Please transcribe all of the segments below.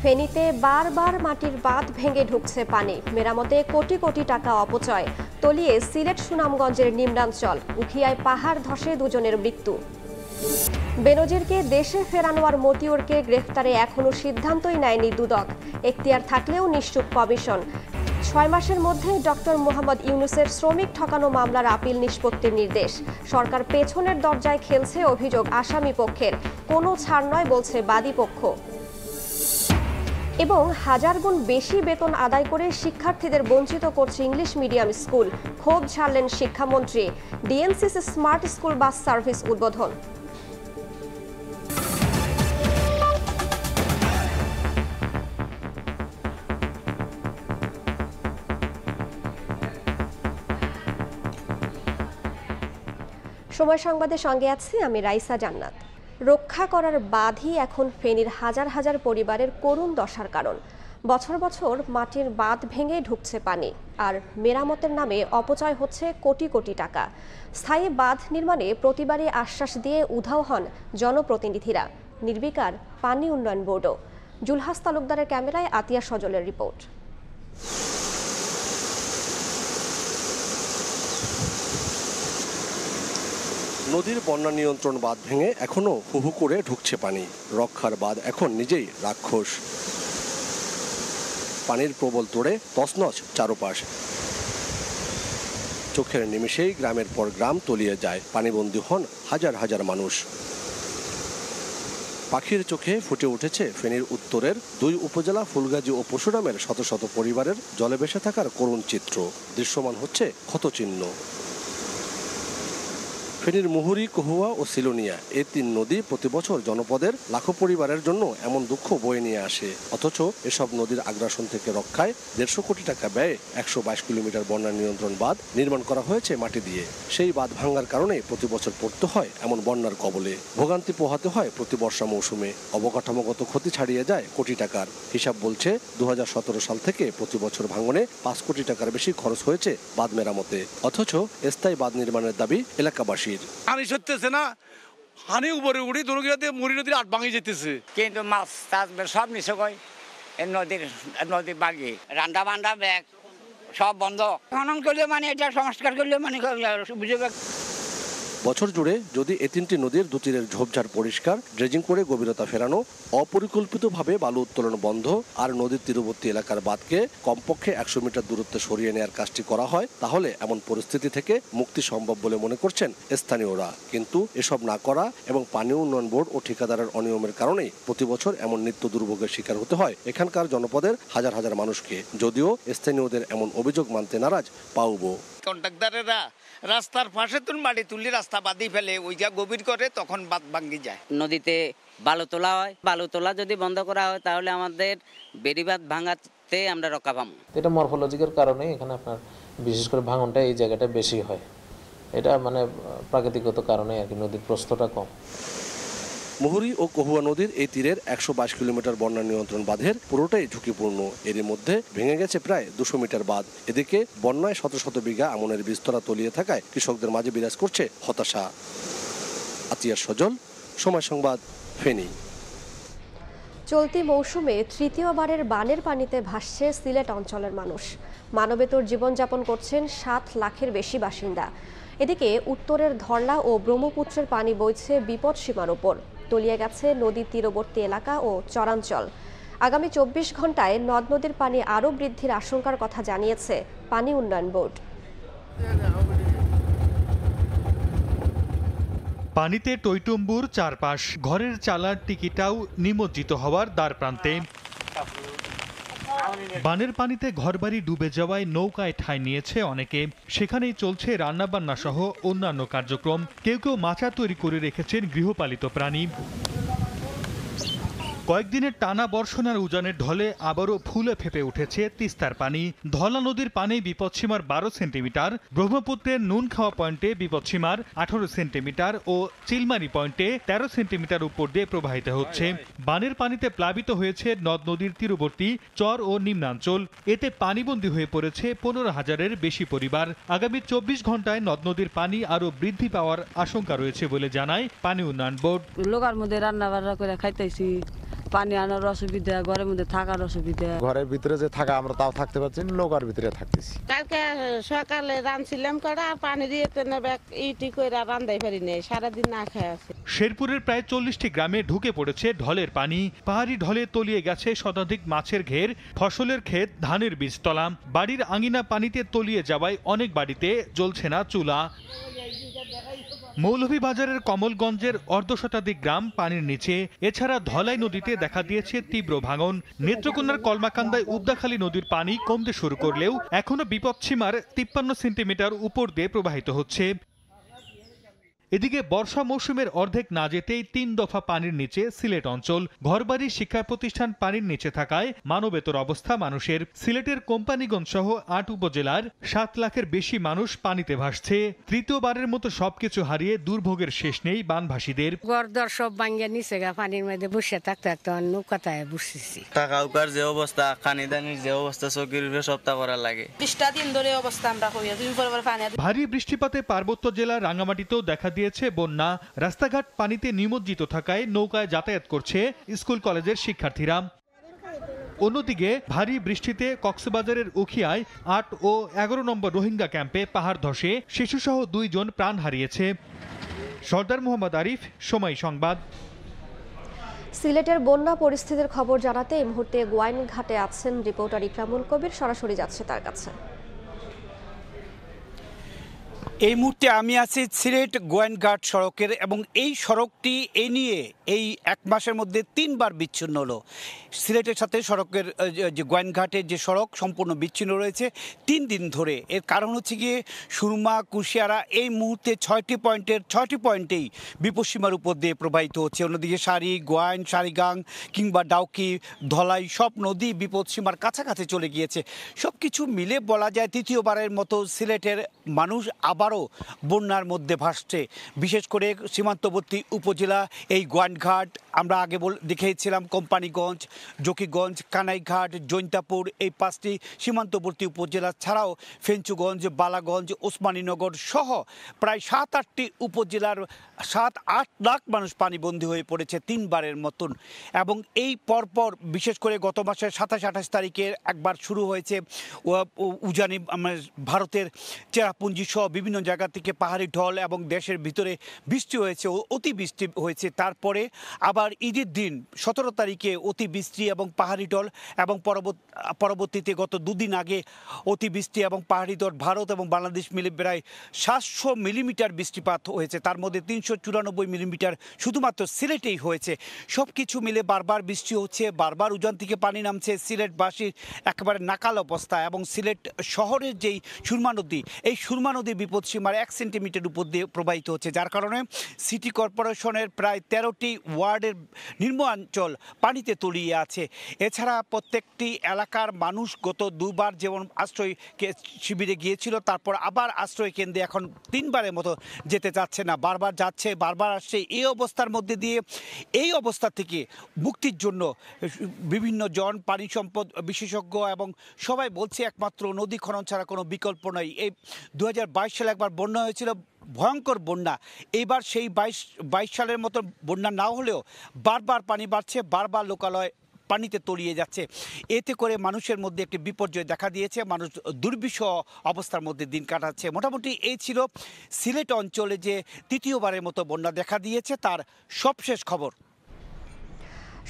ফেনীতে বারবার মাটির বাঁধ ভেঙে ঢুকছে পানি, মেরামতে কোটি কোটি টাকা অপচয়। তলিয়ে সিলেট সুনামগঞ্জের নিম্নাঞ্চল, উখিয়ায় পাহাড় ধসে দুজনের মৃত্যু। বেনজিরকে দেশে ফেরানোর মতিউরকে গ্রেফতারে এখনো সিদ্ধান্তই নেয়নি দুদক। এখতিয়ার থাকলেও নিশ্চুপ কমিশন। 6 মাসের মধ্যে ডক্টর মোহাম্মদ ইউনূসের শ্রমিক ঠকানো মামলার আপিল নিষ্পত্তির নির্দেশ। সরকার পেছনের দরজায় খেলছে, অভিযোগ আসামি পক্ষের। কোনো ছাড় নয় বলছে বাদী পক্ষ। এবং হাজার গুণ বেশি বেতন আদায় করে শিক্ষার্থীদের বঞ্চিত করছে ইংলিশ মিডিয়াম স্কুল। ক্ষোভ ঝাড়লেন শিক্ষামন্ত্রী। DNCC smart school bus service উদ্বোধন। সময় সংবাদের সঙ্গে আছি আমি রাইসা জান্নাত। রক্ষা করার বাঁধই এখন ফেনীর হাজার হাজার পরিবারের করুণ দশার কারণ। বছর বছর মাটির বাঁধ ভেঙে ঢুকছে পানি, আর মেরামতের নামে অপচয় হচ্ছে কোটি কোটি টাকা। স্থায়ী বাঁধ নির্মাণে প্রতিবারই আশ্বাস দিয়ে উধাও হন জনপ্রতিনিধিরা, নির্বিকার পানি উন্নয়ন বোর্ডও। জুলহাস তালুকদারের ক্যামেরায় আতিয়া সজলের রিপোর্ট। নদীর বন্যা নিয়ন্ত্রণ বাঁধ ভেঙে এখনো হুহু করে ঢুকছে পানি। রক্ষার বাঁধ এখন নিজেই রাক্ষস। পানির প্রবল তোড়ে তছনছ চারপাশ। চোখের নিমেষেই গ্রামের পর গ্রাম তলিয়ে যায়, পানিবন্দী হন হাজার হাজার মানুষ। পাখির চোখে ফুটে উঠেছে ফেনীর উত্তরের 2 উপজেলা ফুলগাজী ও পরশুরামের শত শত পরিবারের জলে ভেসে থাকার করুণ চিত্র। দৃশ্যমান হচ্ছে ক্ষতচিহ্ন। ফেনীর মুহুরী, কহুয়া ও সিলোনিয়া, এই 3 নদী প্রতি বছর জনপদের লাখো পরিবারের জন্য এমন দুঃখ বয়ে নিয়ে আসে। অথচ এসব নদীর আগ্রাসন থেকে রক্ষায় 150 কোটি টাকা ব্যয়ে 122 কিলোমিটার বন্যা নিয়ন্ত্রণ বাঁধ নির্মাণ করা হয়েছে মাটি দিয়ে। সেই বাঁধ ভাঙার কারণে প্রতি বছর পড়তে হয় এমন বন্যার কবলে। ভোগান্তি পোহাতে হয় প্রতি বর্ষা মৌসুমে। অবকাঠামোগত ক্ষতি ছাড়িয়ে যায় কোটি টাকার। হিসাব বলছে 2017 সাল থেকে প্রতি বছর ভাঙনে 5 কোটি টাকার বেশি খরচ হয়েছে বাঁধ মেরামতে। অথচ স্থায়ী বাঁধ নির্মাণের দাবি এলাকাবাসী। পানি সরতেছে না, হানি উপরে উড়ি দুর্গিয়াতে মুড়ি নদীর আট ভাঙি যেতেছে, কিন্তু মাছ টাছ সব নিচে কয় নদী বাগি রান্না বান্না ব্যাগ সব বন্ধ। খনন করলে মানে এটা সংস্কার করলে মানে বুঝে। বছর জুড়ে যদি এই 3টি নদীর দুতীরের ঝোপঝাড় পরিষ্কার, ড্রেজিং করে গভীরতা ফেরানো, অপরিকল্পিতভাবে বালু উত্তোলন বন্ধ আর নদীর তীরবর্তী এলাকার বাঁধকে কমপক্ষে 100 মিটার দূরত্বে সরিয়ে নেওয়ার কাজটি করা হয়, তাহলে এমন পরিস্থিতি থেকে মুক্তি সম্ভব বলে মনে করছেন স্থানীয়রা। কিন্তু এসব না করা এবং পানি উন্নয়ন বোর্ড ও ঠিকাদারের অনিয়মের কারণেই প্রতি বছর এমন নিত্য দুর্ভোগের শিকার হতে হয় এখানকার জনপদের হাজার হাজার মানুষকে। যদিও স্থানীয়দের এমন অভিযোগ মানতে নারাজ পাউবো। কন্ট্রাক্টরেরা রাস্তার পাশে মাটি তুলি রাস্তা বাঁধি ফেলে, ওইটা গভীর করে, তখন বাঁধ ভাঙ্গি যায়। নদীতে বালু তোলা হয়, বালু তোলা যদি বন্ধ করা হয় তাহলে আমাদের বেড়িবাঁধ ভাঙাতে আমরা রক্ষা পাবো। এটা মরফোলজিক্যাল কারণে এখানে আপনার বিশেষ করে ভাঙনটা এই জায়গাটা বেশি হয়। এটা মানে প্রাকৃতিকগত কারণে আর কি, নদীর প্রস্থটা কম। মুহুরী ও কহুয়া নদীর এই তীরের 122 কিলোমিটার বন্যা নিয়ন্ত্রণ বাঁধের পুরোটাই ঝুঁকিপূর্ণ। এরই মধ্যে ভেঙে গেছে প্রায় 200 মিটার বাঁধ। এদিকে বন্যায় শত শত বিঘা আমনের বীজতলা তলিয়ে থাকায় কৃষকদের মাঝে বিরাজ করছে হতাশা। আতিয়া সজল, সময় সংবাদ, ফেনী। চলতি মৌসুমে তৃতীয়বারের বানের পানিতে ভাসছে সিলেট অঞ্চলের মানুষ। মানবেতর জীবনযাপন করছেন 7 লাখের বেশি বাসিন্দা। এদিকে উত্তরের ধরলা ও ব্রহ্মপুত্রের পানি বইছে বিপদ সীমার ওপর। তলিয়ে গেছে নদীর তীরবর্তী এলাকা ও চরাঞ্চল। আগামী 24 ঘন্টায় নদ নদীর পানি আরও বৃদ্ধির আশঙ্কার কথা জানিয়েছে পানি উন্নয়ন বোর্ড। পানিতে টইটুম্বুর চারপাশ, ঘরের চালার টিকিটাও নিমজ্জিত হওয়ার দ্বারপ্রান্তে। বানের পানিতে ঘরবাড়ি ডুবে যাওয়ায় নৌকায় ঠাঁই নিয়েছে অনেকে। সেখানেই চলছে রান্নাবান্না সহ অন্যান্য কার্যক্রম। কেউ কেউ মাচা তৈরি করে রেখেছেন গৃহপালিত প্রাণী। কয়েকদিনের টানা বর্ষণের উজানের ঢলে আবারও ফুলে ফেপে উঠেছে তিস্তার পানি। ধলা নদীর পানি বিপদসীমার 12 সেন্টিমিটার, ব্রহ্মপুত্রের নুন খাওয়া পয়েন্টে বিপদসীমার 18 সেন্টিমিটার ও চিলমারি পয়েন্টে 13 সেন্টিমিটার উপর দিয়ে প্রবাহিত হচ্ছে। বানের পানিতে প্লাবিত হয়েছে নদ নদীর তীরবর্তী চর ও নিম্নাঞ্চল। এতে পানিবন্দী হয়ে পড়েছে 15,000-এর বেশি পরিবার। আগামী 24 ঘন্টায় নদ নদীর পানি আরও বৃদ্ধি পাওয়ার আশঙ্কা রয়েছে বলে জানায় পানি উন্নয়ন বোর্ড। লোকার মধ্যে রান্না বান্না করে খাইতেছি, পানি আনার অসুবিধা, ঘরের মধ্যে থাকার অসুবিধা। ঘরের ভিতরে যে থাকা আমরা তাও থাকতে পারছি না, নৌকার ভিতরে থাকতেছি। কালকে সকালে রাঁধছিলাম কড়া পানি দিয়ে ইটি করে রান্দাই পারি নাই, সারাদিন না খেয়ে আছে। শেরপুরের প্রায় 40টি গ্রামে ঢুকে পড়েছে ঢলের পানি। পাহাড়ি ঢলে তলিয়ে গেছে শতাধিক মাছের ঘের, ফসলের ক্ষেত, ধানের বীজতলা। বাড়ির আঙিনা পানিতে তলিয়ে যাওয়ায় অনেক বাড়িতে জ্বলছে না চুলা। মৌলভীবাজারের কমলগঞ্জের অর্ধশতাধিক গ্রাম পানির নিচে। এছাড়া ধলাই নদীতে দেখা দিয়েছে তীব্র ভাঙন। নেত্রকোনার কলমাকান্দায় উদ্দাখালী নদীর পানি কমতে শুরু করলেও এখনো বিপদসীমার 53 সেন্টিমিটার উপর দিয়ে প্রবাহিত হচ্ছে। এদিকে বর্ষা মৌসুমের অর্ধেক না যেতেই 3 দফা পানির নিচে সিলেট অঞ্চল। ঘরবাড়ি, শিক্ষা প্রতিষ্ঠান পানির নিচে থাকায় মানবেতর অবস্থা মানুষের। সিলেটের কোম্পানিগঞ্জ সহ 8 উপজেলার 7 লাখের বেশি মানুষ পানিতে ভাসছে। তৃতীয়বারের মতো সবকিছু হারিয়ে দুর্ভোগের শেষ নেই বানভাসীদের। ঘরদর সব ভাঙ্গিয়া নিচে গা, পানির মধ্যে বসে থাকতে থাকতে নৌকাতায় বসেছি। টাকা উকার যে অবস্থা, খানিদানির যে অবস্থা, চৌকির সপ্তাহ করা লাগে। 20টা দিন ধরে অবস্থা আমরা কইয়া দুই পর পানি। ভারী বৃষ্টিপাতে পার্বত্য জেলা রাঙ্গামাটিতেও দেখা দিয়েছে বন্যা। রাস্তাঘাট পানিতে নিমজ্জিত থাকায় নৌকায় যাতায়াত করছে স্কুল কলেজের শিক্ষার্থীরা। অন্যদিকে ভারী বৃষ্টিতে কক্সবাজারের উখিয়ায় 8 ও 11 নম্বর রোহিঙ্গা ক্যাম্পে পাহাড় ধসে শিশুসহ 2 জন প্রাণ হারিয়েছে। সর্দার মোহাম্মদ আরিফ, সময় সংবাদ। সিলেটের বন্যা পরিস্থিতির খবর জানাতে এই মুহূর্তে গোয়াইনঘাটে আছেন রিপোর্টার ইকরামুল কবির। সরাসরি যাচ্ছে তার কাছে। এই মুহূর্তে আমি আছি সিলেট গোয়াইনঘাট সড়কের, এবং এই সড়কটি নিয়ে এই 1 মাসের মধ্যে 3 বার বিচ্ছিন্ন হলো। সিলেটের সাথে সড়কের যে গোয়াইনঘাটের যে সড়ক সম্পূর্ণ বিচ্ছিন্ন রয়েছে 3 দিন ধরে। এর কারণ হচ্ছে গিয়ে সুরমা, কুশিয়ারা এই মুহূর্তে 6টি পয়েন্টেই বিপদসীমার উপর দিয়ে প্রবাহিত হচ্ছে। অন্যদিকে সারি, গোয়াইন, সারিগাং কিংবা ডাউকি, ধলাই সব নদী বিপদসীমার কাছাকাছি চলে গিয়েছে। সব কিছু মিলে বলা যায় তৃতীয়বারের মতো সিলেটের মানুষ আবারও বন্যার মধ্যে ভাসছে। বিশেষ করে সীমান্তবর্তী উপজেলা এই গোয়াইনঘাট, আমরা আগে দেখেছিলাম কোম্পানিগঞ্জ, জকিগঞ্জ, কানাইঘাট, জৈন্তাপুর, এই 5টি সীমান্তবর্তী উপজেলা ছাড়াও ফেঞ্চুগঞ্জ, বালাগঞ্জ, ওসমানীনগর সহ প্রায় 7-8টি উপজেলার 7-8 লাখ মানুষ পানিবন্দী হয়ে পড়েছে 3 বারের মতন। এবং এই পরপর বিশেষ করে গত মাসের 27-28 তারিখে একবার শুরু হয়েছে উজানি, ভারতের চেরাপুঞ্জি সহ বিভিন্ন জায়গা থেকে পাহাড়ি ঢল এবং দেশের ভিতরে বৃষ্টি হয়েছে, অতি বৃষ্টি হয়েছে। তারপরে আবার ঈদের দিন 17 তারিখে অতি বৃষ্টি এবং পাহাড়ি ঢল, এবং পরবর্তীতে গত 2 দিন আগে অতি বৃষ্টি এবং পাহাড়ি ঢল ভারত এবং বাংলাদেশ মিলে প্রায় 700 মিলিমিটার বৃষ্টিপাত হয়েছে। তার মধ্যে 394 মিলিমিটার শুধুমাত্র সিলেটেই হয়েছে। সব কিছু মিলে বারবার বৃষ্টি হচ্ছে, বারবার উজান থেকে পানি নামছে। সিলেটবাসীর একেবারে নাকাল অবস্থা। এবং সিলেট শহরের যেই সুরমা নদী, এই সুরমা নদী বিপদসীমার 1 সেন্টিমিটার উপর দিয়ে প্রবাহিত হচ্ছে, যার কারণে সিটি কর্পোরেশনের প্রায় 13টি ওয়ার্ডের নিম্নাঞ্চল পানিতে তলিয়ে আছে। এছাড়া প্রত্যেকটি এলাকার মানুষ গত 2 বার যেমন আশ্রয় শিবিরে গিয়েছিল, তারপর আবার আশ্রয় কেন্দ্রে এখন 3 বারের মতো যেতে চাচ্ছে না, বারবার যাচ্ছে, বারবার আসছে। এই অবস্থার মধ্যে দিয়ে এই অবস্থা থেকে মুক্তির জন্য বিভিন্ন জন, পানি সম্পদ বিশেষজ্ঞ এবং সবাই বলছে একমাত্র নদী খনন ছাড়া কোনো বিকল্প নয়। এই 2022 সালে একবার বন্যা হয়েছিল, ভয়ঙ্কর বন্যা। এইবার সেই 22 সালের মতো বন্যা না হলেও বারবার পানি বাড়ছে, বারবার লোকালয় পানিতে তলিয়ে যাচ্ছে। এতে করে মানুষের মধ্যে একটি বিপর্যয় দেখা দিয়েছে, মানুষ দুর্বিষহ অবস্থার মধ্যে দিন কাটাচ্ছে। মোটামুটি এই ছিল সিলেট অঞ্চলে যে তৃতীয়বারের মতো বন্যা দেখা দিয়েছে তার সবশেষ খবর।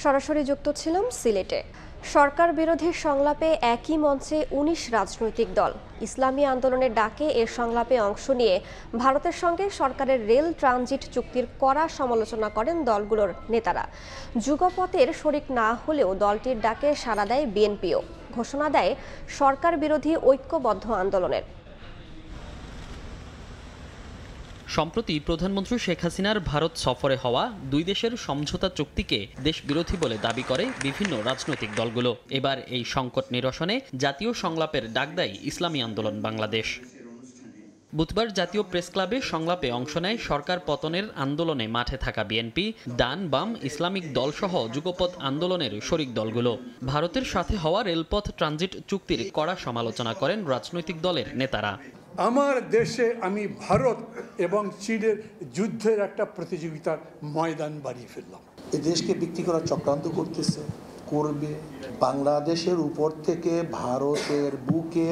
সরাসরি যুক্ত ছিলাম সিলেটে। সরকার বিরোধী সংলাপে একই মঞ্চে 19 রাজনৈতিক দল। ইসলামী আন্দোলনের ডাকে এর সংলাপে অংশ নিয়ে ভারতের সঙ্গে সরকারের রেল ট্রানজিট চুক্তির কড়া সমালোচনা করেন দলগুলোর নেতারা। যুগপথের শরিক না হলেও দলটির ডাকে সাড়া দেয় বিএনপিও। ঘোষণা দেয় সরকার বিরোধী ঐক্যবদ্ধ আন্দোলনের। সম্প্রতি প্রধানমন্ত্রী শেখ হাসিনার ভারত সফরে হওয়া 2 দেশের সমঝোতা চুক্তিকে দেশবিরোধী বলে দাবি করে বিভিন্ন রাজনৈতিক দলগুলো। এবার এই সংকট নিরসনে জাতীয় সংলাপের ডাক দেয় ইসলামী আন্দোলন বাংলাদেশ। বুধবার জাতীয় প্রেস ক্লাবে সংলাপে অংশ নেয় সরকার পতনের আন্দোলনে মাঠে থাকা বিএনপি, ডান বাম ইসলামিক দলসহ যুগপৎ আন্দোলনের শরিক দলগুলো। ভারতের সাথে হওয়া রেলপথ ট্রানজিট চুক্তির কড়া সমালোচনা করেন রাজনৈতিক দলের নেতারা। আমার দেশে আমি ভারত এবং চীনের যুদ্ধের একটা প্রতিযোগিতার ময়দান বাড়িয়ে ফেললাম। এই দেশকে বিক্রি করার চক্রান্ত করবে। বাংলাদেশের উপর থেকে ভারতের বুকে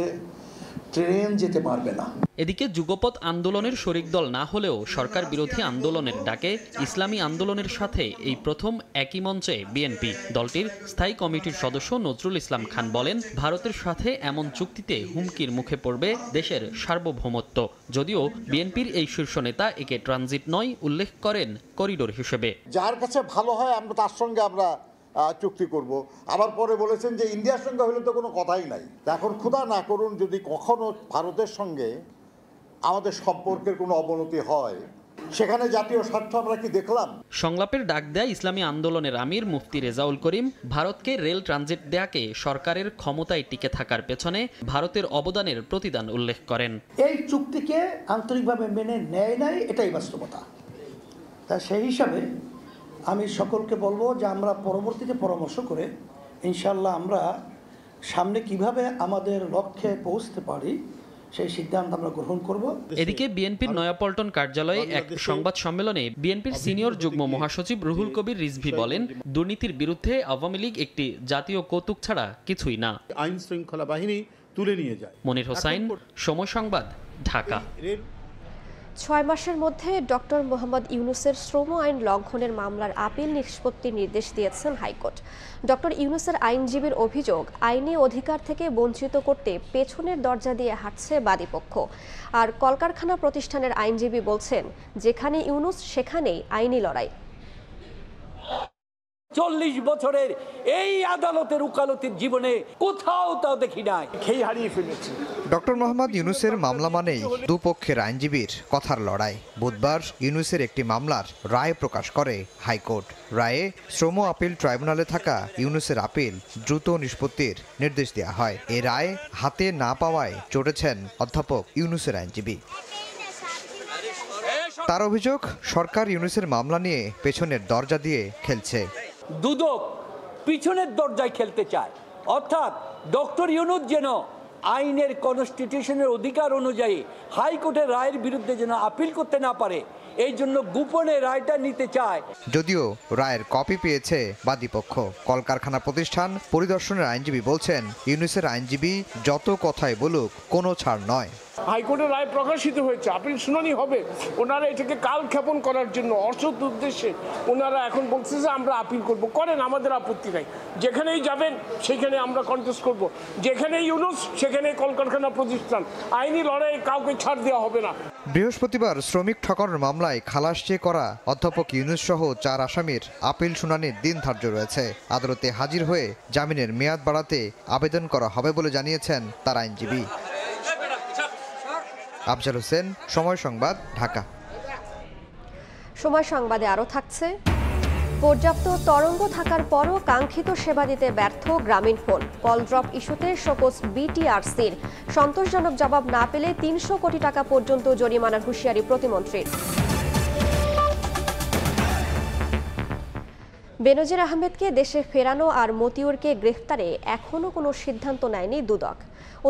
ট্রেন যেতে পারবে না। এদিকে যুগপৎ আন্দোলনের শরিক দল না হলেও সরকার বিরোধী আন্দোলনের ডাকে ইসলামী আন্দোলনের সাথে এই প্রথম একই মঞ্চে বিএনপি। দলটির স্থায়ী কমিটির সদস্য নজরুল ইসলাম খান বলেন, ভারতের সাথে এমন চুক্তিতে হুমকির মুখে পড়বে দেশের সার্বভৌমত্ব। যদিও বিএনপির এই শীর্ষ নেতা একে ট্রানজিট নয় উল্লেখ করেন করিডোর হিসেবে। যার কাছে ভালো হয় আমরা তার সঙ্গে আমরা চুক্তি করব। আবার পরে বলেছেন যে ইন্ডিয়ার সঙ্গে হলে তো কোনো কথাই নাই। এখন খোদা না করুন যদি কখনো ভারতের সঙ্গে আমাদের সম্পর্কের কোনো অবনতি হয়, সেখানে জাতীয় স্বার্থ আমরা কি দেখলাম? সংলাপের ডাক দেয় ইসলামী আন্দোলনের আমির মুফতি রেজাউল করিম ভারতকে রেল ট্রানজিট দেয়াকে সরকারের ক্ষমতায় টিকে থাকার পেছনে ভারতের অবদানের প্রতিদান উল্লেখ করেন। এই চুক্তিকে আন্তরিকভাবে মেনে নেয় নাই, এটাই বাস্তবতা। তা সেই হিসাবে আমি সকলকে বলবো যে আমরা পরবর্তীতে পরামর্শ করে ইনশাল্লাহ আমরা সামনে কিভাবে আমাদের লক্ষ্যে পৌঁছতে পারি সেই সিদ্ধান্ত আমরা গ্রহণ করব। এদিকে বিএনপির নয়াপল্টন কার্যালয়ে এক সংবাদ সম্মেলনে বিএনপির সিনিয়র যুগ্ম মহাসচিব রুহুল কবির রিজভী বলেন, দুর্নীতির বিরুদ্ধে আওয়ামী লীগ একটি জাতীয় কৌতুক ছাড়া কিছুই না। আইন শৃঙ্খলা বাহিনী তুলে নিয়ে যায়। মনির হোসাইন, সময় সংবাদ, ঢাকা। 6 মাসের মধ্যে ডক্টর মোহাম্মদ ইউনূসের শ্রম আইন লঙ্ঘনের মামলার আপিল নিষ্পত্তির নির্দেশ দিয়েছেন হাইকোর্ট। ডক্টর ইউনূসের আইনজীবীর অভিযোগ, আইনি অধিকার থেকে বঞ্চিত করতে পেছনের দরজা দিয়ে হাঁটছে বাদীপক্ষ। আর কলকারখানা প্রতিষ্ঠানের আইনজীবী বলছেন, যেখানে ইউনূস সেখানেই আইনি লড়াই। 40 বছরের এই আদালতের উকালতির জীবনে কোথাও তাও দেখি নাই। খেই হারিয়ে ফেলেছি। ডক্টর মোহাম্মদ ইউনূসের মামলা মানেই দুপক্ষের আইনজীবীর কথার লড়াই। বুধবার ইউনূসের একটি মামলার রায় প্রকাশ করে হাইকোর্ট। রায়ে শ্রম আপিল ট্রাইব্যুনালে থাকা ইউনূসের আপিল দ্রুত নিষ্পত্তির নির্দেশ দেওয়া হয়। এ রায় হাতে না পাওয়ায় চটেছেন অধ্যাপক ইউনূসের আইনজীবী। তার অভিযোগ, সরকার ইউনূসের মামলা নিয়ে পেছনের দরজা দিয়ে খেলছে। দুদক পিছনের দরজায় খেলতে চায়, অর্থাৎ ডক্টর ইউনূস যেন আইনের কনস্টিটিউশনের অধিকার অনুযায়ী হাইকোর্টের রায়ের বিরুদ্ধে যেন আপিল করতে না পারে, এই জন্য গোপনে রায়টা নিতে চায়। যদিও রায়ের কপি পেয়েছে বাদীপক্ষ। কলকারখানা প্রতিষ্ঠান পরিদর্শনের আইনজীবী বলছেন, ইউনূসের আইনজীবী যত কথাই বলুক কোনো ছাড় নয়। হাইকোর্টের রায় প্রকাশিত হয়েছে, আপিল শুনানি হবে। ওনারা এটাকে কালক্ষেপণ করার জন্য অসৎ উদ্দেশ্যে ওনারা এখন বলছে যে আমরা আপিল করব। করেন, আমাদের আপত্তি নাই। যেখানেই যাবেন সেখানে আমরা কন্টেস্ট করব। যেখানেই ইউনূস সেখানে কলকারখানা প্রতিষ্ঠান। আইনি লড়াই কাউকে ছাড় দেওয়া হবে না। বৃহস্পতিবার শ্রমিক ঠকানোর মামলায় খালাস চেয়ে করা অধ্যাপক ইউনূস সহ 4 আসামির আপিল শুনানির দিন ধার্য রয়েছে। আদালতে হাজির হয়ে জামিনের মেয়াদ বাড়াতে আবেদন করা হবে বলে জানিয়েছেন তার আইনজীবী। আফজাল হোসেন, সময় সংবাদ, ঢাকা। সময় সংবাদে আরও থাকছে, পর্যাপ্ত তরঙ্গ থাকার পরও কাঙ্ক্ষিত সেবা দিতে ব্যর্থ গ্রামীণফোন। কল ড্রপ ইস্যুতে শোকজ বিটিআরসির। সন্তোষজনক জবাব না পেলে 300 কোটি টাকা পর্যন্ত জরিমানার হুঁশিয়ারি প্রতিমন্ত্রীর। বেনজির আহমেদকে দেশে ফেরানো আর মতিউরকে গ্রেফতারে এখনও কোনো সিদ্ধান্ত নেয়নি দুদক।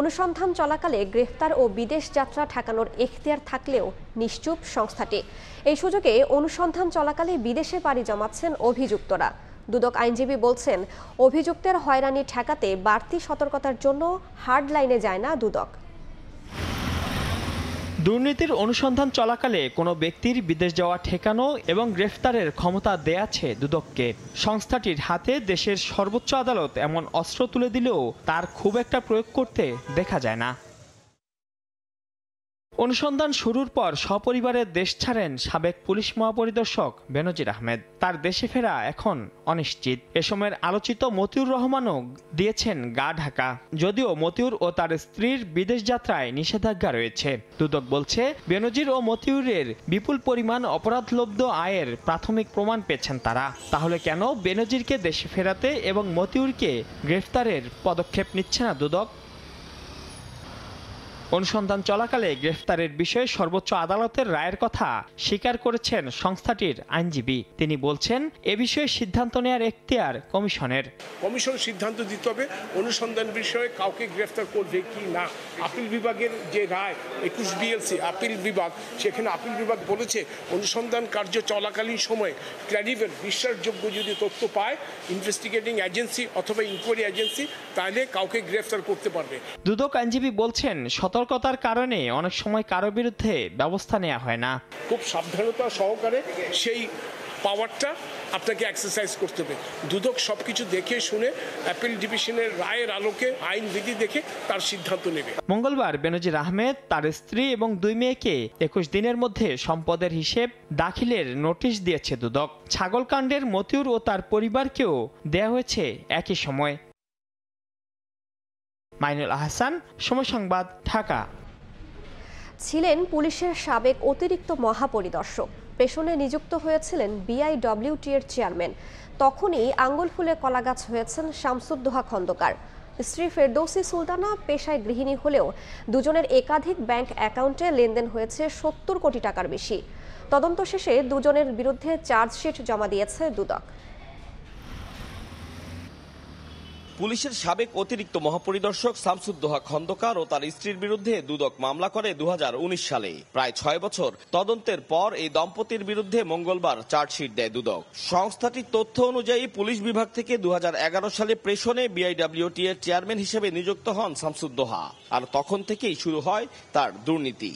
অনুসন্ধান চলাকালে গ্রেফতার ও বিদেশ যাত্রা ঠেকানোর এখতিয়ার থাকলেও নিশ্চুপ সংস্থাটি। এই সুযোগে অনুসন্ধান চলাকালে বিদেশে পাড়ি জমাচ্ছেন অভিযুক্তরা। দুদক আইনজীবী বলছেন, অভিযুক্তের হয়রানি ঠেকাতে বাড়তি সতর্কতার জন্য হার্ড লাইনে যায় না দুদক। দুর্নীতির অনুসন্ধান চলাকালে কোনো ব্যক্তির বিদেশ যাওয়া ঠেকানো এবং গ্রেফতারের ক্ষমতা দেয়াছে দুদককে। সংস্থাটির হাতে দেশের সর্বোচ্চ আদালত এমন অস্ত্র তুলে দিলেও তার খুব একটা প্রয়োগ করতে দেখা যায় না। অনুসন্ধান শুরুর পর সপরিবারে দেশ ছাড়েন সাবেক পুলিশ মহাপরিদর্শক বেনজির আহমেদ। তার দেশে ফেরা এখন অনিশ্চিত। এ সময়ের আলোচিত মতিউর রহমানও দিয়েছেন গা ঢাকা। যদিও মতিউর ও তার স্ত্রীর বিদেশ যাত্রায় নিষেধাজ্ঞা রয়েছে। দুদক বলছে, বেনজির ও মতিউরের বিপুল পরিমাণ অপরাধলব্ধ আয়ের প্রাথমিক প্রমাণ পেয়েছেন তারা। তাহলে কেন বেনজিরকে দেশে ফেরাতে এবং মতিউরকে গ্রেফতারের পদক্ষেপ নিচ্ছে না দুদক? অনুসন্ধান চলাকালে গ্রেফতারের বিষয়ে সর্বোচ্চ আদালতের রায়ের কথা স্বীকার করেছেন সংস্থাটির আইনজীবী। তিনি বলছেন, এ বিষয়ে সিদ্ধান্ত নেওয়ার এখতিয়ার কমিশনের। কমিশন সিদ্ধান্ত দিতে হবে অনুসন্ধান বিষয়ে কাউকে গ্রেফতার করবে কি না। আপিল বিভাগের যে রায় 21 BLC আপিল বিভাগ, সেখানে আপিল বিভাগ বলেছে অনুসন্ধান কার্য চলাকালীন সময়ে ক্রেডিবল বিশ্বাসযোগ্য যদি তথ্য পায় ইনভেস্টিগেটিং এজেন্সি অথবা ইনকোয়ারি এজেন্সি, তাহলে কাউকে গ্রেফতার করতে পারবে। দুদক আইনজীবী বলছেন, সতর্কতার কারণে অনেক সময় কারো বিরুদ্ধে ব্যবস্থা নেওয়া হয় না। খুব সাবধানতা সহকারে সেই পাওয়ারটা আপনাকে এক্সারসাইজ করতে হবে। দুদক সবকিছু দেখে শুনে অ্যাপিল ডিভিশনের রায়ের আলোকে আইনবিধি দেখে তার সিদ্ধান্ত নেবে। মঙ্গলবার বেনজির আহমেদ তার স্ত্রী এবং 2 মেয়েকে 21 দিনের মধ্যে সম্পদের হিসেব দাখিলের নোটিশ দিয়েছে দুদক। ছাগলকাণ্ডের মতিউর ও তার পরিবারকেও দেয়া হয়েছে একই সময়। মাইনুল আহসান, সময় সংবাদ, ঢাকা। ছিলেন পুলিশের সাবেক অতিরিক্ত মহাপরিদর্শক, পেশনে নিযুক্ত হয়েছিলেন BIWT এর চেয়ারম্যান। তখনই আঙ্গুল ফুলে কলাগাছ হয়েছেন শামসুদ্দোহা খন্দকার। স্ত্রী ফেরদৌসী সুলতানা পেশায় গৃহিণী হলেও দুজনের একাধিক ব্যাংক অ্যাকাউন্টে লেনদেন হয়েছে 70 কোটি টাকার বেশি। তদন্ত শেষে দুজনের বিরুদ্ধে চার্জশিট জমা দিয়েছে দুদক। পুলিশের সাবেক অতিরিক্ত মহাপরিদর্শক শামসুদ্দোহা খন্দকার ও তার স্ত্রীর বিরুদ্ধে দুদক মামলা করে 2019 সালে। প্রায় 6 বছর তদন্তের পর এই দম্পতির বিরুদ্ধে মঙ্গলবার চার্জশিট দেয় দুদক। সংস্থাটির তথ্য অনুযায়ী পুলিশ বিভাগ থেকে 2011 সালে প্রেষণে BIWT এর চেয়ারম্যান হিসেবে নিযুক্ত হন শামসুদ্দোহা, আর তখন থেকেই শুরু হয় তার দুর্নীতি।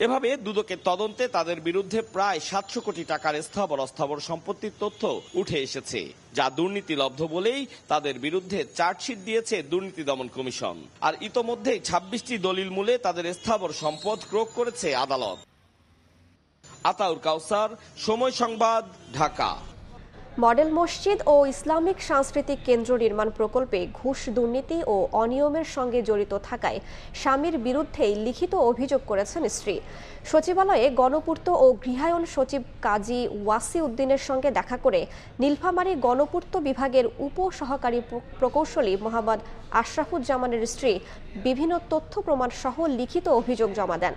এভাবে দুদকের তদন্তে তাদের বিরুদ্ধে প্রায় 700 কোটি টাকার স্থাবর অস্থাবর সম্পত্তির তথ্য উঠে এসেছে, যা দুর্নীতিলব্ধ বলেই তাদের বিরুদ্ধে চার্জশিট দিয়েছে দুর্নীতি দমন কমিশন। আর ইতোমধ্যেই 26টি দলিল মূলে তাদের স্থাবর সম্পদ ক্রোক করেছে আদালত। আতাউর কাউসার, সময় সংবাদ, ঢাকা। মডেল মসজিদ ও ইসলামিক সাংস্কৃতিক কেন্দ্র নির্মাণ প্রকল্পে ঘুষ, দুর্নীতি ও অনিয়মের সঙ্গে জড়িত থাকায় স্বামীর বিরুদ্ধেই লিখিত অভিযোগ করেছেন স্ত্রী। সচিবালয়ে গণপূর্ত ও গৃহায়ন সচিব কাজী ওয়াসি উদ্দিনের সঙ্গে দেখা করে নীলফামারী গণপূর্ত বিভাগের উপ সহকারী প্রকৌশলী মোহাম্মদ আশরাফুজ্জামানের স্ত্রী বিভিন্ন তথ্য প্রমাণ সহ লিখিত অভিযোগ জমা দেন।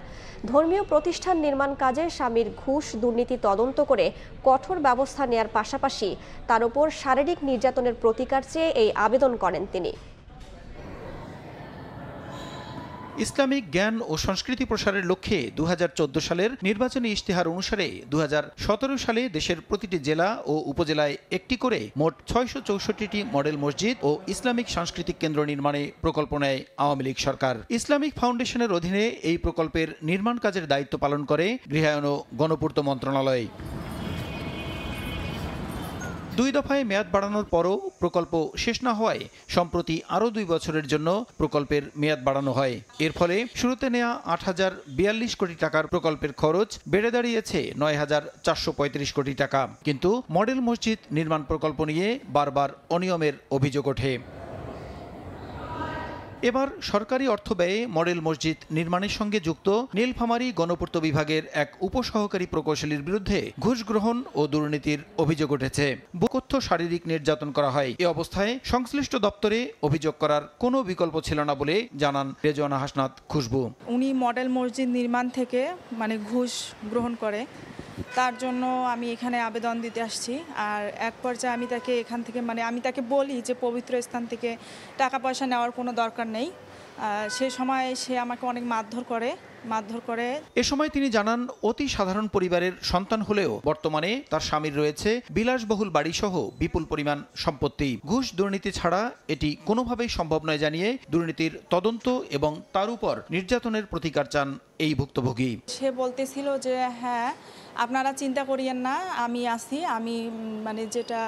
ধর্মীয় প্রতিষ্ঠান নির্মাণ কাজে স্বামীর ঘুষ, দুর্নীতি তদন্ত করে কঠোর ব্যবস্থা নেয়ার পাশাপাশি তার উপর শারীরিক নির্যাতনের প্রতিকার চেয়ে এই আবেদন করেন তিনি। ইসলামিক জ্ঞান ও সংস্কৃতি প্রসারের লক্ষ্যে 2014 সালের নির্বাচনী ইশতেহার অনুসারে 2017 সালে দেশের প্রতিটি জেলা ও উপজেলায় একটি করে মোট 664টি মডেল মসজিদ ও ইসলামিক সাংস্কৃতিক কেন্দ্র নির্মাণে প্রকল্প নেয় আওয়ামী লীগ সরকার। ইসলামিক ফাউন্ডেশনের অধীনে এই প্রকল্পের নির্মাণ কাজের দায়িত্ব পালন করে গৃহায়ন ও গণপূর্ত মন্ত্রণালয়। 2 দফায় মেয়াদ বাড়ানোর পরও প্রকল্প শেষ না হওয়ায় সম্প্রতি আরও 2 বছরের জন্য প্রকল্পের মেয়াদ বাড়ানো হয়। এর ফলে শুরুতে নেওয়া 8,042 কোটি টাকার প্রকল্পের খরচ বেড়ে দাঁড়িয়েছে 9,435 কোটি টাকা। কিন্তু মডেল মসজিদ নির্মাণ প্রকল্প নিয়ে বারবার অনিয়মের অভিযোগ ওঠে। এবার সরকারি অর্থ ব্যয়ে মডেল মসজিদ নির্মাণের সঙ্গে যুক্ত নীলফামারী গণপূর্ত বিভাগের এক উপসহকারী প্রকৌশলীর বিরুদ্ধে ঘুষ গ্রহণ ও দুর্নীতির অভিযোগ উঠেছে। বহুকথ্য শারীরিক নির্যাতন করা হয়। এ অবস্থায় সংশ্লিষ্ট দপ্তরে অভিযোগ করার কোনো বিকল্প ছিল না বলে জানান রেজওয়ানা হাসনাত খুশবু। উনি মডেল মসজিদ নির্মাণ থেকে ঘুষ গ্রহণ করে, তার জন্য আমি এখানে আবেদন দিতে আসছি। আর এক পর্যায়ে আমি তাকে এখান থেকে আমি তাকে বলি যে পবিত্র স্থান থেকে টাকা পয়সা নেওয়ার কোনো দরকার নেই। সে সময় সে আমাকে অনেক মারধর করে। এ সময় তিনি জানান, অতি সাধারণ পরিবারের সন্তান হলেও বর্তমানে তার স্বামীর রয়েছে বিলাসবহুল বাড়ি সহ বিপুল পরিমাণ সম্পত্তি। ঘুষ দুর্নীতি ছাড়া এটি কোনোভাবেই সম্ভব নয় জানিয়ে দুর্নীতির তদন্ত এবং তার উপর নির্যাতনের প্রতিকার চান এই ভুক্তভোগী। সে বলতেছিল যে হ্যাঁ, আপনারা চিন্তা করিয়েন না, আমি আছি, আমি যেটা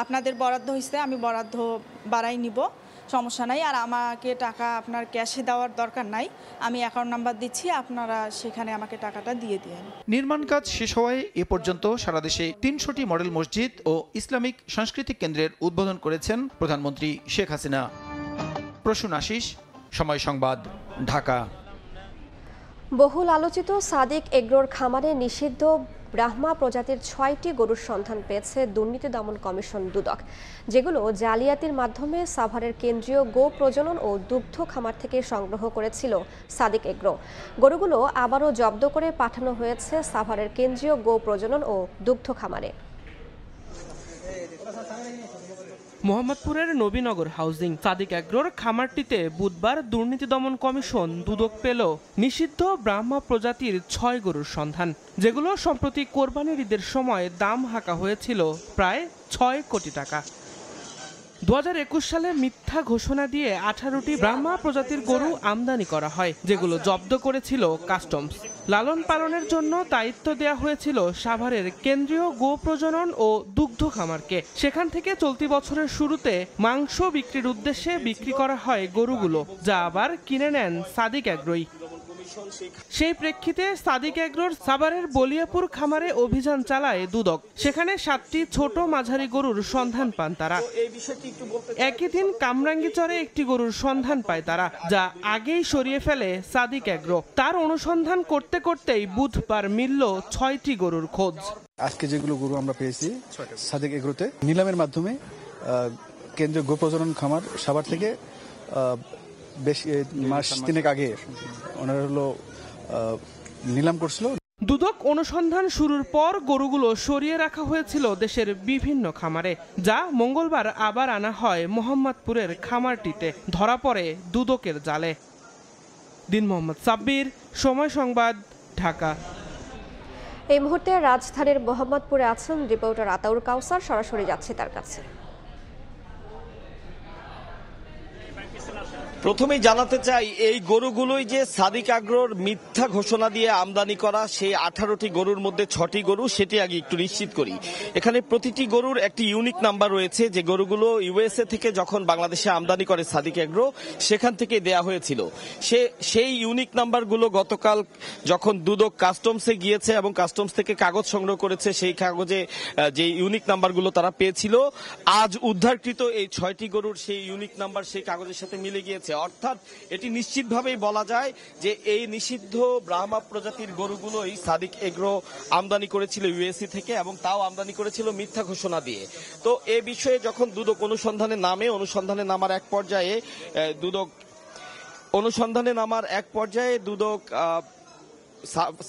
আপনাদের বরাদ্দ হয়েছে আমি বরাদ্দ বাড়াই নিব, সমস্যা নাই। আর আমাকে টাকা আপনার ক্যাশে দেওয়ার দরকার নাই, আমি অ্যাকাউন্ট নাম্বার দিচ্ছি, আপনারা সেখানে আমাকে টাকাটা দিয়ে দিন। নির্মাণ কাজ শেষ হওয়ায় এ পর্যন্ত সারা দেশে 300টি মডেল মসজিদ ও ইসলামিক সাংস্কৃতিক কেন্দ্রের উদ্বোধন করেছেন প্রধানমন্ত্রী শেখ হাসিনা। প্রসূন আশিস, সময় সংবাদ, ঢাকা। বহুল আলোচিত সাদিক এগ্রোর খামারে নিষিদ্ধ ব্রাহ্মা প্রজাতির ৬টি গরুর সন্ধান পেয়েছে দুর্নীতি দমন কমিশন দুদক, যেগুলো জালিয়াতির মাধ্যমে সাভারের কেন্দ্রীয় গো প্রজনন ও দুগ্ধ খামার থেকে সংগ্রহ করেছিল সাদিক এগ্রো। গরুগুলো আবারও জব্দ করে পাঠানো হয়েছে সাভারের কেন্দ্রীয় গো প্রজনন ও দুগ্ধ খামারে। মোহাম্মদপুরের নবীনগর হাউজিং সাদিক এগ্রোর খামারটিতে বুধবার দুর্নীতি দমন কমিশন দুদক পেল নিষিদ্ধ ব্রাহ্মা প্রজাতির ৬ গরুর সন্ধান, যেগুলো সম্প্রতি কোরবানির ঈদের সময় দাম হাঁকা হয়েছিল প্রায় ৬ কোটি টাকা। ২০২১ সালে মিথ্যা ঘোষণা দিয়ে ১৮টি ব্রাহ্মা প্রজাতির গরু আমদানি করা হয়, যেগুলো জব্দ করেছিল কাস্টমস। লালন পালনের জন্য দায়িত্ব দেওয়া হয়েছিল সাভারের কেন্দ্রীয় গো প্রজনন ও দুগ্ধ খামারকে। সেখান থেকে চলতি বছরের শুরুতে মাংস বিক্রির উদ্দেশ্যে বিক্রি করা হয় গরুগুলো, যা আবার কিনে নেন সাদিক এগ্রোই। সেই প্রেক্ষিতে সাদিক এগ্রোর সাভারের বলিয়াপুর খামারে অভিযান চালায় দুদক। সেখানে ৭টি ছোট মাঝারি গরুর সন্ধান পান তারা। একই দিন কামরাঙ্গীচরে একটি গরুর সন্ধান পায় তারা, যা আগেই সরিয়ে ফেলে সাদিক এগ্রো। তার অনুসন্ধান করতে করতেই বুধবার মিলল ৬টি গরুর খোঁজ। আজকে যেগুলো গরু আমরা পেয়েছি সাদিক এগ্রোতে নিলামের মাধ্যমে কেন্দ্রীয় গো প্রজনন খামার সাভার থেকে বেশ মাস ৩ আগে ওনারা নিলাম করছিল। দুদক অনুসন্ধান শুরুর পর গরুগুলো সরিয়ে রাখা হয়েছিল দেশের বিভিন্ন খামারে, যা মঙ্গলবার আবার আনা হয় মোহাম্মদপুরের খামারটিতে। ধরা পড়ে দুদকের জালে। দিন মোহাম্মদ সাব্বির, সময় সংবাদ, ঢাকা। এই মুহূর্তে রাজধানীর মোহাম্মদপুরে আছেন রিপোর্টার আতাউর কাউসার, সরাসরি যাচ্ছে তার কাছে। প্রথমেই জানাতে চাই, এই গরুগুলোই যে সাদিক এগ্রোর মিথ্যা ঘোষণা দিয়ে আমদানি করা সেই 18টি গরুর মধ্যে 6টি গরু, সেটি আগে একটু নিশ্চিত করি। এখানে প্রতিটি গরুর একটি ইউনিক নাম্বার রয়েছে, যে গরুগুলো ইউএসএ থেকে যখন বাংলাদেশে আমদানি করে সাদিক এগ্রো সেখান থেকে দেয়া হয়েছিল। সেই ইউনিক নাম্বারগুলো গতকাল যখন দুদক কাস্টমসে গিয়েছে এবং কাস্টমস থেকে কাগজ সংগ্রহ করেছে, সেই কাগজে যে ইউনিক নাম্বারগুলো তারা পেয়েছিল, আজ উদ্ধারকৃত এই 6টি গরুর সেই ইউনিক নাম্বার সেই কাগজের সাথে মিলে গিয়েছে। অর্থাৎ এটি নিশ্চিতভাবেই বলা যায় যে এই নিষিদ্ধ ব্রাহ্মা প্রজাতির গরুগুলোই সাদিক এগ্রো আমদানি করেছিল ইউএসএ থেকে, এবং তাও আমদানি করেছিল মিথ্যা ঘোষণা দিয়ে। তো এ বিষয়ে যখন দুদক অনুসন্ধানে নামার এক পর্যায়ে দুদক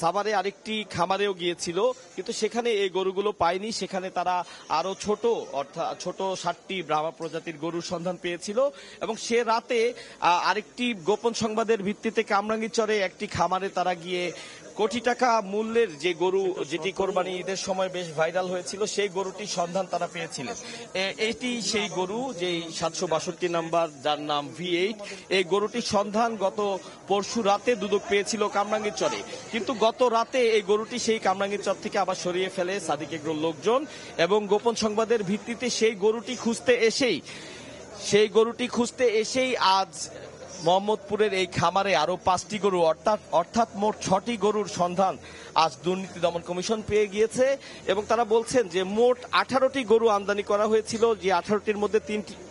সাভারে আরেকটি খামারেও গিয়েছিল, কিন্তু সেখানে এই গরুগুলো পায়নি। সেখানে তারা আরো ছোট 7টি ব্রাহ্মা প্রজাতির গরুর সন্ধান পেয়েছিল, এবং সে রাতে আরেকটি গোপন সংবাদের ভিত্তিতে কামরাঙ্গীচরে একটি খামারে তারা গিয়ে কোটি টাকা মূল্যের যে গরু, যেটি কোরবানি ঈদের সময় বেশ ভাইরাল হয়েছিল, সেই গরুটির সন্ধান তারা পেয়েছিলেন। এটি সেই গরু, যেই 762 নাম্বার, যার নাম V8। এই গরুটির সন্ধান গত পরশু রাতে দুদক পেয়েছিল কামরাঙ্গীরচরে, কিন্তু গত রাতে এই গরুটি সেই কামরাঙ্গীরচর থেকে আবার সরিয়ে ফেলে সাদিক এগ্রোর লোকজন, এবং গোপন সংবাদের ভিত্তিতে সেই গরুটি খুঁজতে এসেই আজ মোহাম্মদপুরের এই খামারে আরো 5টি গরু, অর্থাৎ মোট 6টি গরুর সন্ধান আজ দুর্নীতি দমন কমিশন পেয়ে গিয়েছে। এবং তারা বলছেন যে মোট 18টি গরু আমদানি করা হয়েছিল, যে 18টির মধ্যে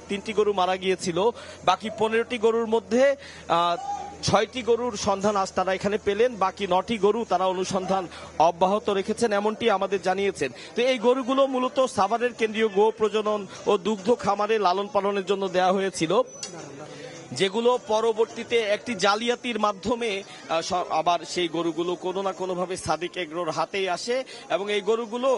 তিনটি গরু মারা গিয়েছিল। বাকি 15টি গরুর মধ্যে 6টি গরুর সন্ধান আজ তারা এখানে পেলেন। বাকি 9টি গরু তারা অনুসন্ধান অব্যাহত রেখেছেন, এমনটি আমাদের জানিয়েছেন। তো এই গরুগুলো মূলত সাভারের কেন্দ্রীয় গো প্রজনন ও দুগ্ধ খামারে লালন পালনের জন্য দেওয়া হয়েছিল, যেগুলো পরবর্তীতে একটি জালিয়াতির মাধ্যমে আবার সেই গরুগুলো কোনো না কোনোভাবে সাদিক এগ্রোর হাতেই আসে, এবং এই গরুগুলো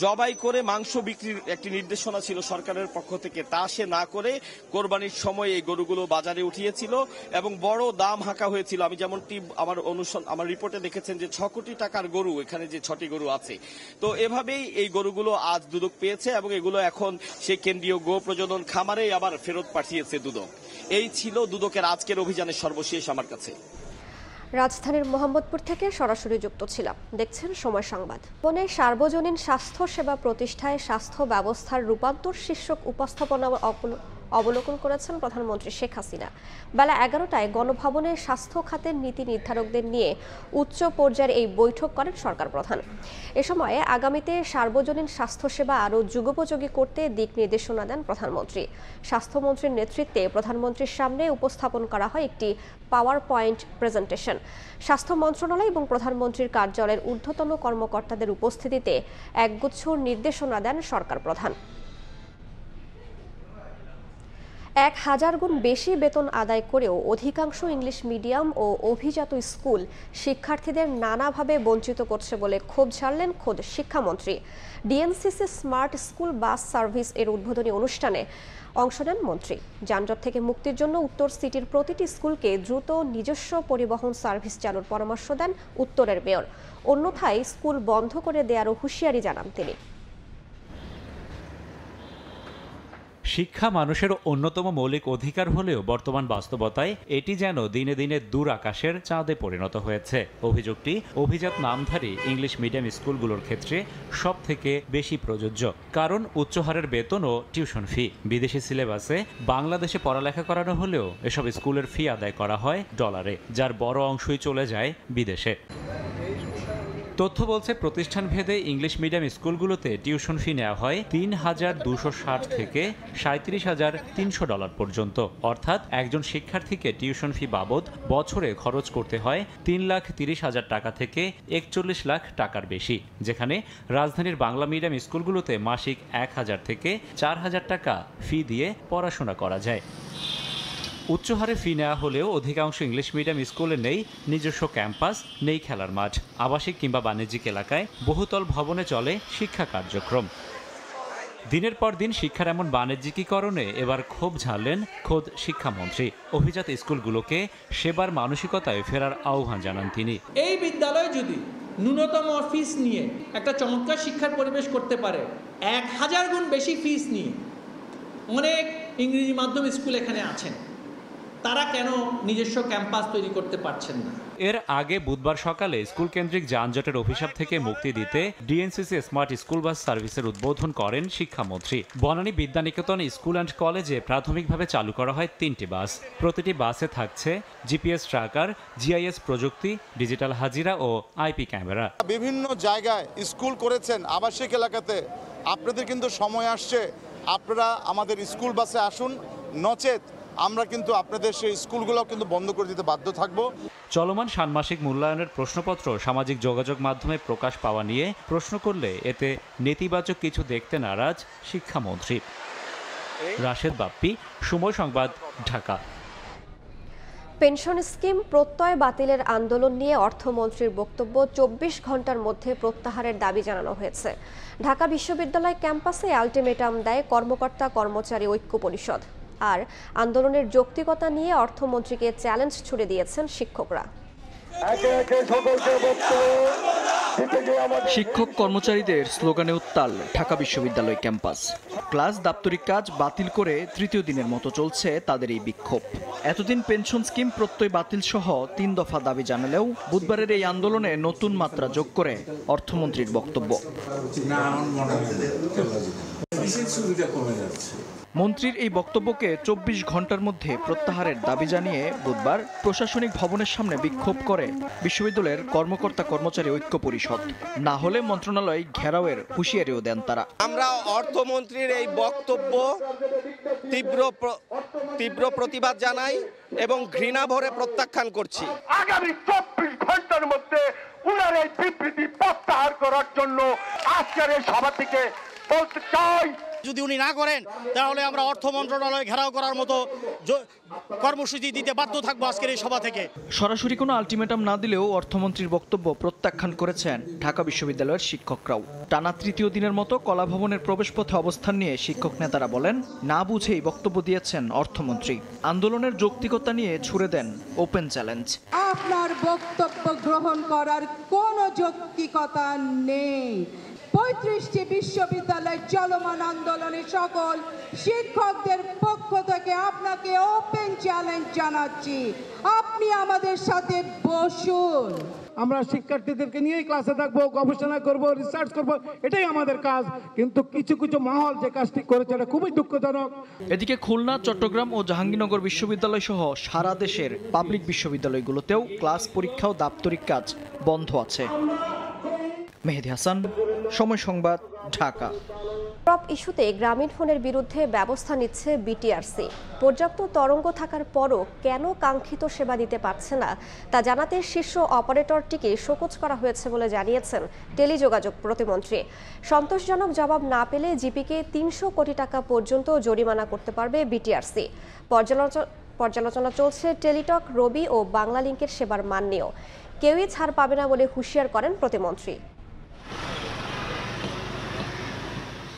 জবাই করে মাংস বিক্রির একটি নির্দেশনা ছিল সরকারের পক্ষ থেকে, তা সে না করে কোরবানির সময় এই গরুগুলো বাজারে উঠিয়েছিল এবং বড় দাম হাঁকা হয়েছিল। আমি যেমনটি আমার রিপোর্টে দেখেছেন যে 6 কোটি টাকার গরু, এখানে যে 6টি গরু আছে। তো এভাবেই এই গরুগুলো আজ দুদক পেয়েছে, এবং এগুলো এখন সেই কেন্দ্রীয় গো প্রজনন খামারেই আবার ফেরত পাঠিয়েছে দুদক। এই ছিল দুদকের আজকের অভিযানের সর্বশেষ আমার কাছে। রাজধানীর মোহাম্মদপুর থেকে সরাসরি যুক্ত ছিলাম, দেখছেন সময় সংবাদ। বনে সার্বজনীন স্বাস্থ্য সেবা প্রতিষ্ঠায় স্বাস্থ্য ব্যবস্থার রূপান্তর শীর্ষক অবলোকন করেছেন প্রধানমন্ত্রী শেখ হাসিনা। বেলা 11টায় গণভবনে স্বাস্থ্য খাতের নীতি নির্ধারকদের নিয়ে উচ্চ পর্যায়ের এই বৈঠক করেন সরকার প্রধান। এ সময় আগামীতে সার্বজনীন স্বাস্থ্যসেবা আরও যুগোপযোগী করতে দিক নির্দেশনা দেন প্রধানমন্ত্রী। স্বাস্থ্যমন্ত্রীর নেতৃত্বে প্রধানমন্ত্রীর সামনে উপস্থাপন করা হয় একটি পাওয়ার পয়েন্ট প্রেজেন্টেশন। স্বাস্থ্য মন্ত্রণালয় এবং প্রধানমন্ত্রীর কার্যালয়ের ঊর্ধ্বতন কর্মকর্তাদের উপস্থিতিতে একগুচ্ছ নির্দেশনা দেন সরকার প্রধান। 1000 গুণ বেশি বেতন আদায় করেও অধিকাংশ ইংলিশ মিডিয়াম ও অভিজাত স্কুল শিক্ষার্থীদের নানাভাবে বঞ্চিত করছে বলে ক্ষোভ ঝাড়লেন খোদ শিক্ষামন্ত্রী। DNCC smart school bus service এর উদ্বোধনী অনুষ্ঠানে অংশ নেন মন্ত্রী। যানজট থেকে মুক্তির জন্য উত্তর সিটির প্রতিটি স্কুলকে দ্রুত নিজস্ব পরিবহন সার্ভিস চালুর পরামর্শ দেন উত্তরের মেয়র। অন্যথায় স্কুল বন্ধ করে দেওয়ারও হুঁশিয়ারি জানান তিনি। শিক্ষা মানুষের অন্যতম মৌলিক অধিকার হলেও বর্তমান বাস্তবতায় এটি যেন দিনে দিনে দূর আকাশের চাঁদে পরিণত হয়েছে। অভিযোগটি অভিজাত নামধারী ইংলিশ মিডিয়াম স্কুলগুলোর ক্ষেত্রে সব থেকে বেশি প্রযোজ্য, কারণ উচ্চহারের বেতন ও টিউশন ফি। বিদেশি সিলেবাসে বাংলাদেশে পড়ালেখা করানো হলেও এসব স্কুলের ফি আদায় করা হয় ডলারে, যার বড় অংশই চলে যায় বিদেশে। তথ্য বলছে প্রতিষ্ঠান ভেদে ইংলিশ মিডিয়াম স্কুলগুলোতে টিউশন ফি নেওয়া হয় $3,260 থেকে $37,300 পর্যন্ত। অর্থাৎ একজন শিক্ষার্থীকে টিউশন ফি বাবদ বছরে খরচ করতে হয় $3,30,000 টাকা থেকে $41 লাখ টাকার বেশি, যেখানে রাজধানীর বাংলা মিডিয়াম স্কুলগুলোতে মাসিক 1,000 থেকে 4,000 টাকা ফি দিয়ে পড়াশোনা করা যায়। উচ্চ হারে ফি নেওয়া হলেও অধিকাংশ ইংলিশ মিডিয়াম স্কুলে নেই নিজস্ব ক্যাম্পাস, নেই খেলার মাঠ। আবাসিক কিংবা বাণিজ্যিক এলাকায় বহুতল ভবনে চলে শিক্ষা কার্যক্রম। দিনের পর দিন শিক্ষার এমন বাণিজ্যিকীকরণে এবার ক্ষোভ ঝাড়লেন খোদ শিক্ষামন্ত্রী। অভিজাত স্কুলগুলোকে সেবার মানসিকতায় ফেরার আহ্বান জানান তিনি। এই বিদ্যালয় যদি ন্যূনতম ফিস নিয়ে একটা চমৎকার শিক্ষার পরিবেশ করতে পারে, 1000 গুণ বেশি ফিস নিয়ে অনেক ইংরেজি মাধ্যম স্কুল এখানে আছেন, তারা কেন নিজস্ব ক্যাম্পাস তৈরি করতে পারছেন না? এর আগে বুধবার সকালে স্কুল কেন্দ্রিক যানজটের অভিশাপ থেকে মুক্তি দিতে ডিএনসিসি স্মার্ট স্কুল বাস সার্ভিসের উদ্বোধন করেন শিক্ষামন্ত্রী। বনানী বিদ্যানিকেতন স্কুল অ্যান্ড কলেজে প্রাথমিকভাবে চালু করা হয় 3টি বাস। প্রতিটি বাসে থাকছে জিপিএস ট্র্যাকার, জিআইএস প্রযুক্তি, ডিজিটাল হাজিরা ও আইপি ক্যামেরা। বিভিন্ন জায়গায় স্কুল করেছেন আবাসিক এলাকাতে, আপনাদের কিন্তু সময় আসছে, আপনারা আমাদের স্কুল বাসে আসুন, নচেত আমরা কিন্তু আপনাদের সেই স্কুলগুলো কিন্তু বন্ধ করে দিতে বাধ্য থাকব। চলমান ষান্মাসিক মূল্যায়নের প্রশ্নপত্র সামাজিক যোগাযোগ মাধ্যমে প্রকাশ পাওয়া নিয়ে প্রশ্ন করলে এতে নেতিবাচক কিছু দেখতে নারাজ শিক্ষামন্ত্রী। রাশেদ বাপ্পি, সময় সংবাদ, ঢাকা। পেনশন স্কিম প্রত্যয় বাতিলের আন্দোলন নিয়ে অর্থমন্ত্রীর বক্তব্য 24 ঘন্টার মধ্যে প্রত্যাহারের দাবি জানানো হয়েছে। ঢাকা বিশ্ববিদ্যালয় ক্যাম্পাসে আলটিমেটাম দেয় কর্মকর্তা কর্মচারী ঐক্য পরিষদ। আর আন্দোলনের যৌক্তিকতা নিয়ে অর্থমন্ত্রীকে চ্যালেঞ্জ ছুড়ে দিয়েছেন শিক্ষকরা। শিক্ষক কর্মচারীদের স্লোগানে উত্তাল ঢাকা বিশ্ববিদ্যালয় ক্যাম্পাস। ক্লাস, দাপ্তরিক কাজ বাতিল করে তৃতীয় দিনের মতো চলছে তাদের এই বিক্ষোভ। এতদিন পেনশন স্কিম প্রত্যয় বাতিল সহ 3 দফা দাবি জানালেও বুধবারের এই আন্দোলনে নতুন মাত্রা যোগ করে অর্থমন্ত্রীর বক্তব্য। মন্ত্রীর এই বক্তব্যকে 24 ঘন্টার মধ্যে প্রত্যাহারের দাবি জানিয়ে বুধবার প্রশাসনিক ভবনের সামনে বিক্ষোভ করে বিশ্ববিদ্যালয়ের কর্মকর্তা কর্মচারী ঐক্য পরিষদ। না হলে মন্ত্রণালয় ঘেরাওয়ের হুঁশিয়ারিও দেন তারা। আমরা অর্থমন্ত্রীর এই বক্তব্য তীব্র প্রতিবাদ জানাই এবং ঘৃণা ভরে প্রত্যাখ্যান করছি। আগামী 24 ঘন্টার মধ্যে উনার এই বিবৃতি প্রত্যাহার করার জন্য আজকের এই সভা থেকে বলতে চাই। যদি উনি না করেন তাহলে আমরা অর্থ মন্ত্রণালয় ঘেরাও করার মতো কর্মসূচি দিতে বাধ্য থাকবো আজকের এই সভা থেকে। সরাসরি কোনো আলটিমেটাম না দিলেও অর্থমন্ত্রীর বক্তব্য প্রত্যাখ্যান করেছেন ঢাকা বিশ্ববিদ্যালয়ের শিক্ষকরাও। টানা তৃতীয় দিনের মতো কলাভবনের প্রবেশপথে অবস্থান নিয়ে শিক্ষক নেতারা বলেন, না বুঝেই বক্তব্য দিয়েছেন অর্থমন্ত্রী। আন্দোলনের যৌক্তিকতা নিয়ে ছুড়ে দেন ওপেন চ্যালেঞ্জ। আপনার বক্তব্য গ্রহণ করার কোনো যৌক্তিকতা নেই। 35টি বিশ্ববিদ্যালয়ের চলমান আন্দোলনে সকল শিক্ষকদের পক্ষ থেকে আপনাকে ওপেন চ্যালেঞ্জ জানাচ্ছি, আপনি আমাদের সাথে বসুন। আমরা শিক্ষার্থীদেরকে নিয়েই ক্লাসে থাকবো, গবেষণা করব, রিসার্চ করব, এটাই আমাদের কাজ। কিন্তু কিছু কিছু মহল যে কাজটি করেছে এটা খুবই দুঃখজনক। এদিকে খুলনা, চট্টগ্রাম ও জাহাঙ্গীরনগর বিশ্ববিদ্যালয় সহ সারা দেশের পাবলিক বিশ্ববিদ্যালয়গুলোতেও ক্লাস, পরীক্ষা ও দাপ্তরিক কাজ বন্ধ আছে। মেহেদী হাসান, সময় সংবাদ, ঢাকা। টপ ইস্যুতে গ্রামীণফোনের বিরুদ্ধে ব্যবস্থা নিচ্ছে বিটিআরসি। পর্যাপ্ত তরঙ্গ থাকার পরও কেন কাঙ্ক্ষিত সেবা দিতে পারছে না তা জানাতে শীর্ষ অপারেটরটিকে শোকজ করা হয়েছে বলে জানিয়েছেন টেলিযোগাযোগ প্রতিমন্ত্রী। সন্তোষজনক জবাব না পেলে জিপিকে ৩০০ কোটি টাকা পর্যন্ত জরিমানা করতে পারবে বিটিআরসি। পর্যালোচনা চলছে টেলিটক, রবি ও বাংলালিংকের সেবার মান নিয়েও। কেউই ছাড় পাবে না বলে হুঁশিয়ার করেন প্রতিমন্ত্রী।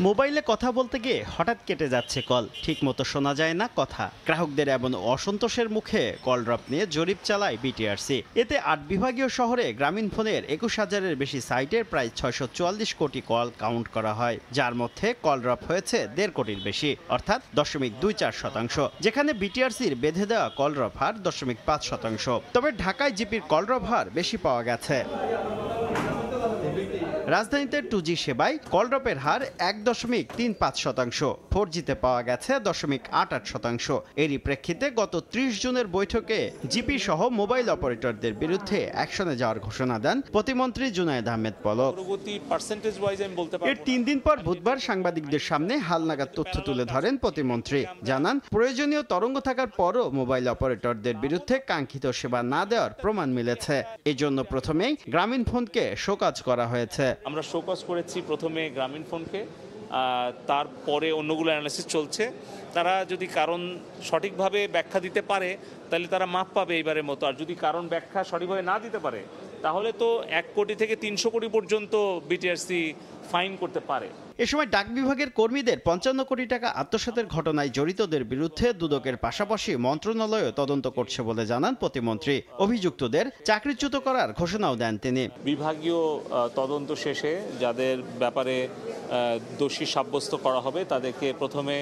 মোবাইলে কথা বলতে গিয়ে হঠাৎ কেটে যাচ্ছে কল, ঠিকমতো শোনা যায় না কথা। গ্রাহকদের এমন অসন্তোষের মুখে কল ড্রপ নিয়ে জরিপ চালায় বিটিআরসি। এতে ৮ বিভাগীয় শহরে গ্রামীণফোনের ২১,০০০-এর বেশি সাইটের প্রায় ৬৪৪ কোটি কল কাউন্ট করা হয়, যার মধ্যে কল ড্রপ হয়েছে ১.৫ কোটির বেশি, অর্থাৎ ০.২৪%, যেখানে বিটিআরসির বেঁধে দেওয়া কল ড্রপ হার ০.৫%। তবে ঢাকায় জিপির কল ড্রপ হার বেশি পাওয়া গেছে। রাজধানীতে 2G সেবায় কল ড্রপের হার ১.৩৫%, 4Gতে পাওয়া গেছে 0.88%। এরই প্রেক্ষিতে গত ৩০ জুনের বৈঠকে জিপি সহ মোবাইল অপারেটরদের বিরুদ্ধে অ্যাকশনে যাওয়ার ঘোষণা দেন প্রতিমন্ত্রী জুনায়েদ আহমেদ পলক। এর ৩ দিন পর বুধবার সাংবাদিকদের সামনে হালনাগাদ তথ্য তুলে ধরেন প্রতিমন্ত্রী। জানান, প্রয়োজনীয় তরঙ্গ থাকার পরও মোবাইল অপারেটরদের বিরুদ্ধে কাঙ্ক্ষিত সেবা না দেওয়ার প্রমাণ মিলেছে। এজন্য প্রথমেই গ্রামীণফোনকে শোকজ করা হয়েছে। আমরা শোকজ করেছি প্রথমে গ্রামীণফোনকে, তারপরে অন্যগুলো অ্যানালাইসিস চলছে। তারা যদি কারণ সঠিকভাবে ব্যাখ্যা দিতে পারে তাহলে তারা মাপ পাবে এইবারের মতো, আর যদি কারণ ব্যাখ্যা সঠিকভাবে না দিতে পারে তাহলে তো ১ কোটি থেকে ৩০০ কোটি পর্যন্ত বিটিআরসি ফাইন করতে পারে। এ সময় ডাক বিভাগের কর্মীদের ৫৫ কোটি টাকা আত্মসাতের ঘটনায় জড়িতদের বিরুদ্ধে দুদকের পাশাপাশি মন্ত্রণালয়ও তদন্ত করছে বলে জানান প্রতিমন্ত্রী। অভিযুক্তদের চাকরিচ্যুত করার ঘোষণাও দেন তিনি। বিভাগীয় তদন্ত শেষে যাদের ব্যাপারে দোষী সাব্যস্ত করা হবে তাদেরকে প্রথমে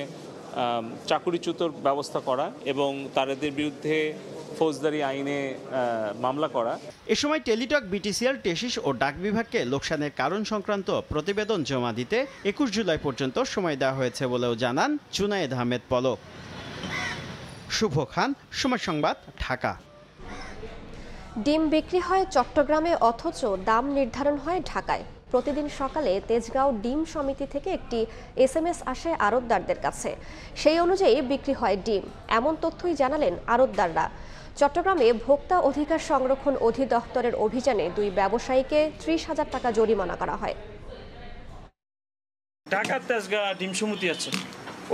চাকরিচ্যুতর ব্যবস্থা করা এবং তাদের বিরুদ্ধে ফৌজদারি আইনে মামলা করা। এ সময় টেলিটক, বিটিসিএল, টেসিস ও ডাক বিভাগকে লোকসানের কারণ সংক্রান্ত প্রতিবেদন জমা দিতে ২১ জুলাই পর্যন্ত সময় দেওয়া হয়েছে বলেও জানান জুনায়েদ আহমেদ পলক। শুভ খান, সময় সংবাদ, ঢাকা। ডিম বিক্রি হয় চট্টগ্রামে অথচ দাম নির্ধারণ হয় ঢাকায়। প্রতিদিন সকালে তেজগাঁও ডিম সমিতি থেকে একটি SMS আসে আড়তদারদের কাছে, সেই অনুযায়ী বিক্রি হয় ডিম, এমন তথ্যই জানালেন আড়তদাররা। চট্টগ্রামে ভোক্তা অধিকার সংরক্ষণ অধিদপ্তরের অভিযানে ২ ব্যবসায়ীকে ৩০,০০০ টাকা জরিমানা করা হয়। ঢাকার তেজগাঁও ডিম সমিতি আছে,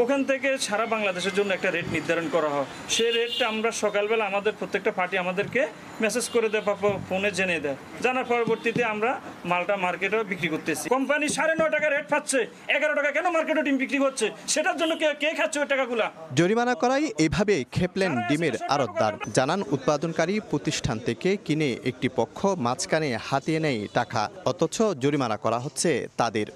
ওখান থেকে সারা বাংলাদেশের জন্য একটা রেট নির্ধারণ করা হয়। সেই রেটটা আমরা সকালবেলা আমাদের প্রত্যেকটা পার্টি আমাদেরকে মেসেজ করে দেয় বা ফোনে জেনে দেয়, জানার পরবর্তীতে আমরা মালটা মার্কেটে বিক্রি করতেছি। কোম্পানি ৯.৫ টাকা রেট পাচ্ছে, ১১ টাকা কেন মার্কেটে ডিম বিক্রি করছে, সেটার জন্য কে খাচ্ছে ওই টাকাগুলা? জরিমানা করাই এভাবে খেপলেন ডিমের আড়তদার। জানান, উৎপাদনকারী প্রতিষ্ঠান থেকে কিনে একটি পক্ষ মাঝখানে হাতিয়ে নেয় টাকা, অথচ জরিমানা করা হচ্ছে তাদের।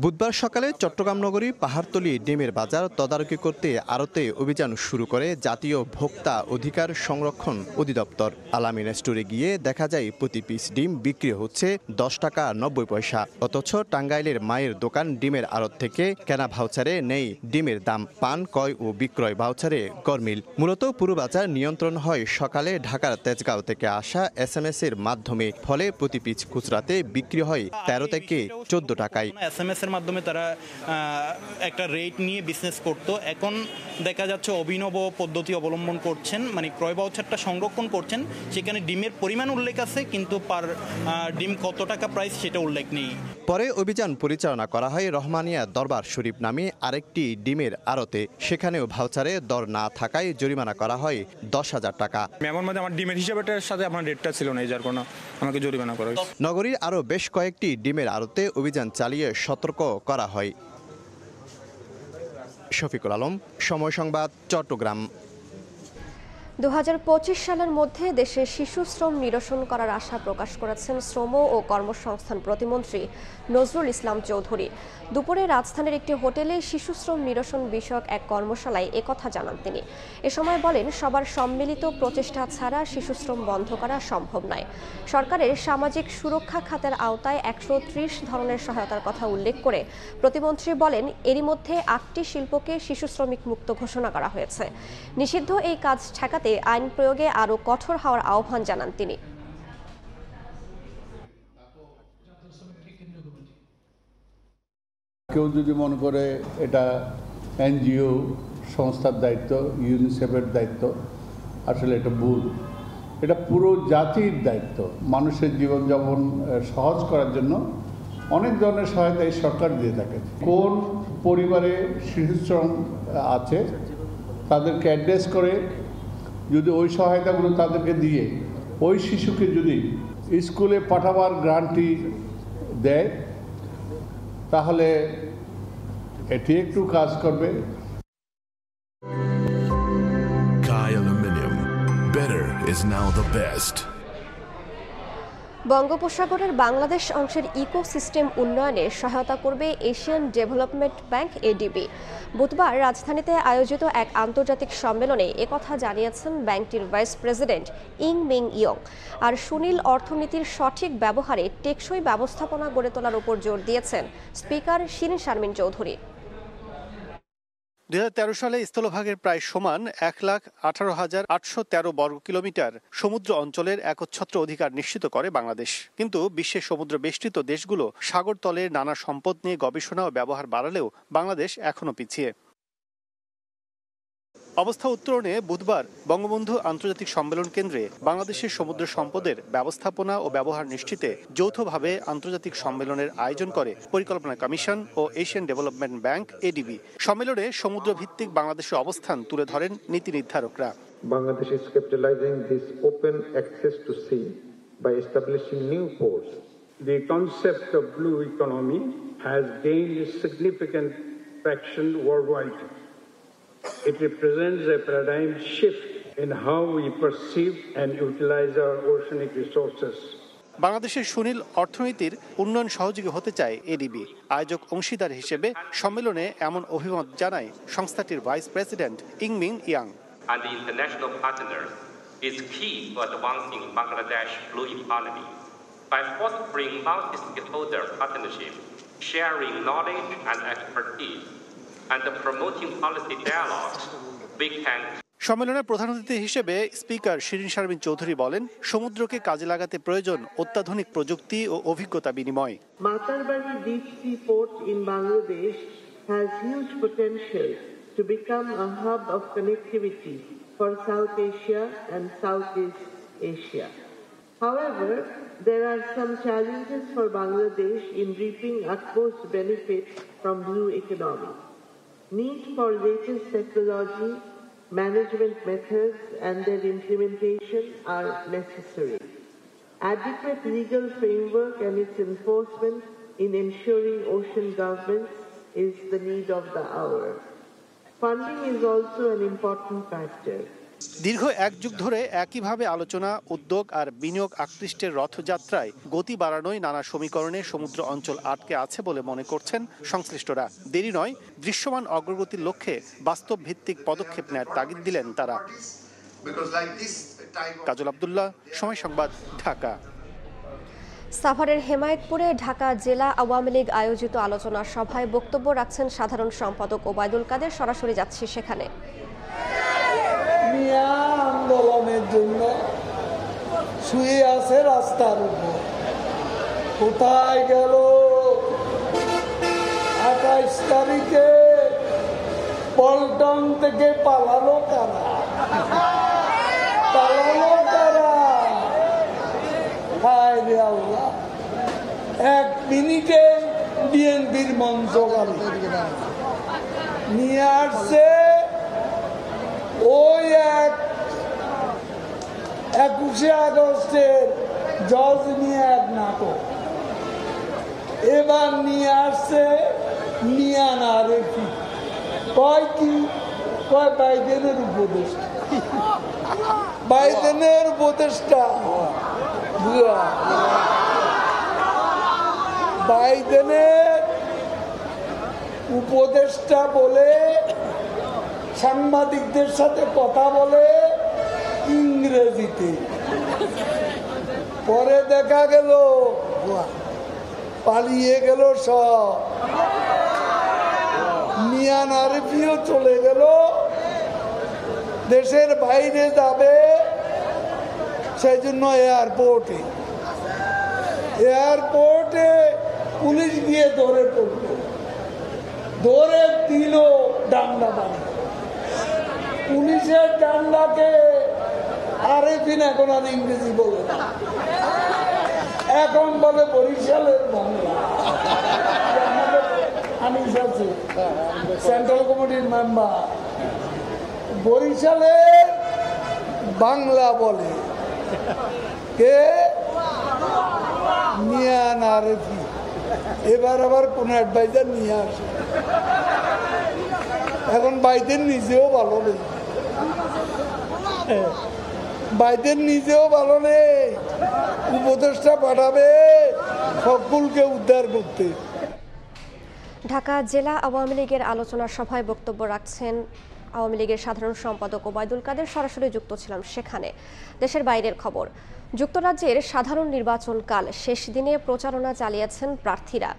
বুধবার সকালে চট্টগ্রাম নগরী পাহাড়তলী ডিমের বাজার তদারকি করতে আড়তে অভিযান শুরু করে জাতীয় ভোক্তা অধিকার সংরক্ষণ অধিদপ্তর। আলামিন স্টোরে গিয়ে দেখা যায় প্রতি পিস ডিম বিক্রি হচ্ছে ১০ টাকা ৯০ পয়সা, অথচ টাঙ্গাইলের মায়ের দোকান ডিমের আড়ত থেকে কেনা ভাউচারে নেই ডিমের দাম, পান ক্রয় ও বিক্রয় ভাউচারে গরমিল। মূলত পুরো বাজার নিয়ন্ত্রণ হয় সকালে ঢাকার তেজগাঁও থেকে আসা SMS এর মাধ্যমে, ফলে প্রতি পিস খুচরাতে বিক্রি হয় ১৩ থেকে ১৪ টাকায়। SMS এর মাধ্যমে তারা একটা রেট নিয়ে বিজনেস করত, এখন দেখা যাচ্ছে অভিনব পদ্ধতি অবলম্বন করছেন, মানে ক্রয় ভাউচারটা সংরক্ষণ করছেন, সেখানে ডিমের পরিমাণ উল্লেখ আছে কিন্তু পার ডিম কত টাকা প্রাইস সেটা উল্লেখ নেই। পরে অভিযান পরিচালনা করা হয় রহমানিয়া দরবার শরীফ নামে আরেকটি ডিমের আড়তে, সেখানেও ভাউচারে দর না থাকায় জরিমানা করা হয় ১০,০০০ টাকা। আমার মধ্যে আমার ডিমের হিসাবের সাথে আমার রেটটা ছিল না, যার কারণে আমাকে জরিমানা করা হয়েছে। নগরীর আরও বেশ কয়েকটি ডিমের আড়তে অভিযান চালিয়ে সতর্ক করা হয়। শফিকুল আলম, সময় সংবাদ, চট্টগ্রাম। 2025 সালের মধ্যে দেশে শিশু শ্রম নিরসন করার আশা প্রকাশ করেছেন শ্রম ও কর্মসংস্থান প্রতিমন্ত্রী নজরুল ইসলাম চৌধুরী। দুপুরে রাজধানীর একটি হোটেলে শিশু শ্রম নিরসন বিষয়ক এক কর্মশালায় একথা জানান তিনি। এ সময় বলেন, সবার সম্মিলিত প্রচেষ্টা ছাড়া শিশু শ্রম বন্ধ করা সম্ভব নয়। সরকারের সামাজিক সুরক্ষা খাতের আওতায় 130 ধরনের সহায়তার কথা উল্লেখ করে প্রতিমন্ত্রী বলেন, এরই মধ্যে 8টি শিল্পকে শিশু শ্রমিক মুক্ত ঘোষণা করা হয়েছে। নিষিদ্ধ এই কাজ ঠেকাতে আইন প্রয়োগে আরও কঠোর হওয়ার আহ্বান জানান তিনি। কেউ যদি মনে করে এটা এনজিও সংস্থার দায়িত্ব, ইউনিসেফের দায়িত্ব, আসলে এটা ভুল। এটা পুরো জাতির দায়িত্ব। মানুষের জীবনযাপন সহজ করার জন্য অনেক ধরনের সহায়তা এই সরকার দিয়ে থাকে। কোন পরিবারে শিশুশ্রম আছে তাদেরকে অ্যাড্রেস করে যদি ওই সহায়তাগুলো তাদেরকে দিয়ে ওই শিশুকে যদি স্কুলে পাঠাবার গ্রান্টি দেয়, তাহলে এটি একটু কাজ করবে। Kai Aluminium. Better is now the best. বঙ্গোপসাগরের বাংলাদেশ অংশের ইকোসিস্টেম উন্নয়নে সহায়তা করবে এশিয়ান ডেভেলপমেন্ট ব্যাংক এডিবি। বুধবার রাজধানীতে আয়োজিত এক আন্তর্জাতিক সম্মেলনে একথা জানিয়েছেন ব্যাংকটির ভাইস প্রেসিডেন্ট ইং মিং ইয়ং। আর সুনীল অর্থনীতির সঠিক ব্যবহারে টেকসই ব্যবস্থাপনা গড়ে তোলার উপর জোর দিয়েছেন স্পিকার শিরিন শারমিন চৌধুরী। 2013 সালে স্থলভাগের প্রায় সমান 1,18,813 বর্গ কিলোমিটার সমুদ্র অঞ্চলের একচ্ছত্র অধিকার নিশ্চিত করে বাংলাদেশ। কিন্তু বিশ্বের সমুদ্র বেষ্টিত দেশগুলো সাগরতলের নানা সম্পদ নিয়ে গবেষণা ও ব্যবহার বাড়ালেও বাংলাদেশ এখনো পিছিয়ে। অবস্থা উত্তরণে বুধবার বঙ্গবন্ধু আন্তর্জাতিক সম্মেলন কেন্দ্রে বাংলাদেশের সমুদ্র সম্পদের ব্যবস্থাপনা ও ব্যবহার নিশ্চিতে যৌথভাবে আন্তর্জাতিক সম্মেলনের আয়োজন করে পরিকল্পনা কমিশন ও এশিয়ান ডেভেলপমেন্ট ব্যাংক এডিবি। সম্মেলনে সমুদ্র ভিত্তিক বাংলাদেশের অবস্থান তুলে ধরেন নীতি নির্ধারকরা। Bangladesh is capitalizing this open access to sea by establishing new ports. The concept of blue economy has gained significant traction worldwide. It represents a paradigm shift in how we perceive and utilize our oceanic resources. বাংলাদেশের সুনীল অর্থনীতির উন্নয়ন সহযোগী হতে চায় ADB. আয়োজক অংশীদার হিসেবে সম্মেলনে এমন অভিমত জানায় সংস্থাটির ভাইস প্রেসিডেন্ট ইং Ming young. And the international partners is key to advancing Bangladesh blue economy by fostering multi-stakeholder partnership, sharing knowledge and expertise, and promoting policy dialogues. We can সম্মেলনের প্রধান অতিথি হিসেবে স্পিকার শিরিন শারমিন চৌধুরী বলেন, সমুদ্রকে কাজে লাগাতে প্রয়োজন অত্যাধুনিক প্রযুক্তি ও অভিজ্ঞতা বিনিময়। Matarbari Deep Sea Port in Bangladesh has huge potential to become a hub of connectivity for South Asia and Southeast Asia. However, there are some challenges for Bangladesh in reaping utmost benefit from blue economy. Need for latest technology, management methods and their implementation are necessary. Adequate legal framework and its enforcement in ensuring ocean governance is the need of the hour. Funding is also an important factor. দীর্ঘ এক যুগ ধরে একইভাবে আলোচনা, উদ্যোগ আর বিনিয়োগ আকৃষ্টের রথযাত্রায় গতি বাড়ানোয় নানা সমীকরণে সমুদ্র অঞ্চল আটকে আছে বলে মনে করছেন সংশ্লিষ্টরা। দেরি নয়, দৃশ্যমান অগ্রগতির লক্ষ্যে বাস্তব ভিত্তিক পদক্ষেপ নেওয়ার তাগিদ দিলেন তারা। কাজল আব্দুল্লাহ, সময় সংবাদ, ঢাকা। সাভারের হেমায়েতপুরে ঢাকা জেলা আওয়ামী লীগ আয়োজিত আলোচনা সভায় বক্তব্য রাখছেন সাধারণ সম্পাদক ওবায়দুল কাদের। সরাসরি যাচ্ছি সেখানে। আন্দোলনের জন্য শুয়ে আছে রাস্তার উপর, কোথায় গেল? 28 তারিখে পল্টন থেকে পালালো কারা? হায় রে আল্লাহ, 1 মিনিটে বিএনপির মঞ্চ নিয়ে আসছে ওই 21শে আগস্টের জজ নিয়ে এক নাটক, এবার নিয়ে আসছে মিয়ানা রেখি। কয় কি? কয় বাইডেনের উপদেশ। বাইডেনের উপদেষ্টা, বাইডেনের উপদেষ্টা বলে সাংবাদিকদের সাথে কথা বলে ইংরেজিতে, পরে দেখা গেল পালিয়ে গেল সব, মিয়ান আরবিও চলে গেল, দেশের বাইরে যাবে সেই জন্য এয়ারপোর্টে পুলিশ গিয়ে ধরে পড়ল, ধরে দিল ডান্ডা বাঁধা। পুলিশের ডান্ডাকে আরেফিন এখন আর ইংরেজি বলে না, এখন বলে বরিশালের বাংলা। আনিস আছে সেন্ট্রাল কমিটির মেম্বার, বরিশালের বাংলা বলে কে? মিয়ান আরফি। এবার আবার কোন অ্যাডভাইজার নিয়ে আসে, এখন বাইডেন নিজেও ভালো নেই, বাইডেন নিজেও ভালো নেই, উপদেষ্টা পাঠাবে সকলকে উদ্ধার করতে। ঢাকা জেলা আওয়ামী লীগের আলোচনা সভায় বক্তব্য রাখছেন আওয়ামী লীগের সাধারণ সম্পাদক ওবায়দুল কাদের। সরাসরি যুক্ত ছিলাম সেখানে। দেশের বাইরের খবর, যুক্তরাজ্যের সাধারণ নির্বাচন কাল শেষ দিনে প্রচারণা চালিয়েছেন প্রার্থীরা।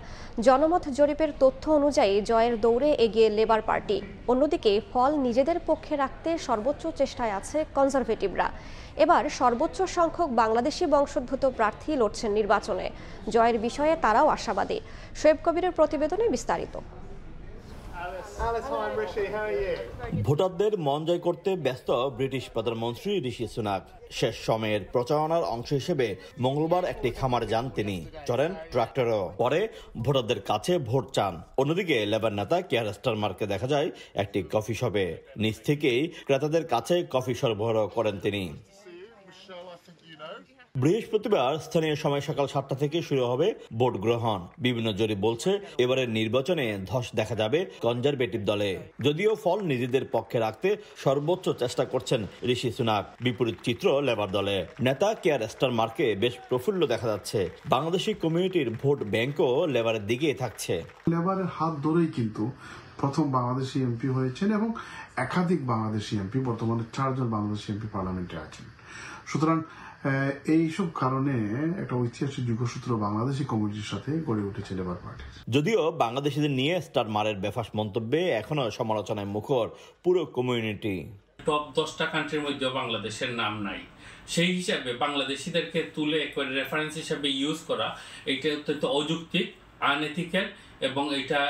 জনমত জরিপের তথ্য অনুযায়ী জয়ের দৌড়ে এগিয়ে লেবার পার্টি। অন্যদিকে ফল নিজেদের পক্ষে রাখতে সর্বোচ্চ চেষ্টায় আছে কনজারভেটিভরা। এবার সর্বোচ্চ সংখ্যক বাংলাদেশি বংশোদ্ভূত প্রার্থী লড়ছেন নির্বাচনে। জয়ের বিষয়ে তারাও আশাবাদী। শোয়েব কবিরের প্রতিবেদনে বিস্তারিত। ভোটারদের মন জয় করতে ব্যস্ত ব্রিটিশ প্রধানমন্ত্রী ঋষি সুনাক। শেষ সময়ের প্রচারণার অংশ হিসেবে মঙ্গলবার একটি খামারে যান তিনি, চড়েন ট্রাক্টরও, পরে ভোটারদের কাছে ভোট চান। অন্যদিকে লেবার নেতা কিয়ার স্টারমারকে দেখা যায় একটি কফি শপে, নিজ থেকেই ক্রেতাদের কাছে কফি সরবরাহ করেন তিনি। বৃহস্পতিবার স্থানীয় সময় সকাল 7টা থেকে শুরু হবে ভোট গ্রহণ। বিভিন্ন জরিপ বলছে এবারের নির্বাচনে ধস দেখা যাবে কনজারভেটিভ দলে, যদিও ফল নিজেদের পক্ষে রাখতে সর্বোচ্চ চেষ্টা করছেন ঋষি সুনাক। বিপরীত চিত্র লেবার দলে, নেতা কিয়ার স্টারমারকে বেশ প্রফুল্ল দেখা যাচ্ছে। বাংলাদেশি কমিউনিটির ভোট ব্যাংকও লেবারের দিকেই থাকছে। লেবারের হাত ধরেই কিন্তু প্রথম বাংলাদেশি এমপি হয়েছেন এবং একাধিক বাংলাদেশি এমপি, বর্তমানে 4 জন বাংলাদেশি এমপি পার্লামেন্টে আছেন। সুতরাং এইসব কারণে একটা ঐতিহাসিক যুগসূত্র বাংলাদেশি কমিউনিটির সাথে গড়ে উঠেছে লেবার পার্টি। যদিও বাংলাদেশিদের নিয়ে স্টারমারের বেফাস মন্তব্যে এখনো সমালোচনায় মুখর পুরো কমিউনিটি। টপ 10টা কান্ট্রির মধ্যে বাংলাদেশের নাম নাই, সেই হিসাবে বাংলাদেশিদেরকে তুলে একবার রেফারেন্স হিসাবে ইউজ করা এটা অত্যন্ত অযৌক্তিক, আনএথিক্যাল এবং এটা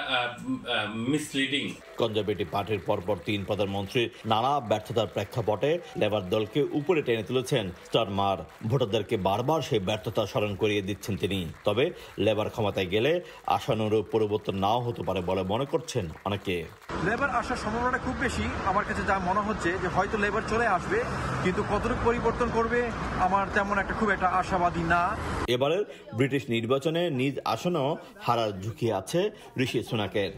মিসলিডিং। কনজারভেটিভ পার্টির পরপর 3 প্রধানমন্ত্রীর নানা ব্যর্থতার প্রেক্ষাপটে লেবার দলকে উপরে টেনে তুলেছেন স্টারমার। ভোটারদেরকে বারবার সেই ব্যর্থতা স্মরণ করিয়ে দিচ্ছেন তিনি। তবে লেবার ক্ষমতায় গেলে আশানুরূপ পরিবর্তন নাও হতে পারে বলে মনে করছেন অনেকে। লেবার আসার সম্ভাবনাটা খুব বেশি। আমার কাছে যা মনে হচ্ছে যে হয়তো লেবার চলে আসবে, কিন্তু কতটুকু পরিবর্তন করবে আমার তেমন খুব একটা আশাবাদী না। এবারের ব্রিটিশ নির্বাচনে নিজ আসনও হারার ঝুঁকি আছে ঋষি সুনাকের।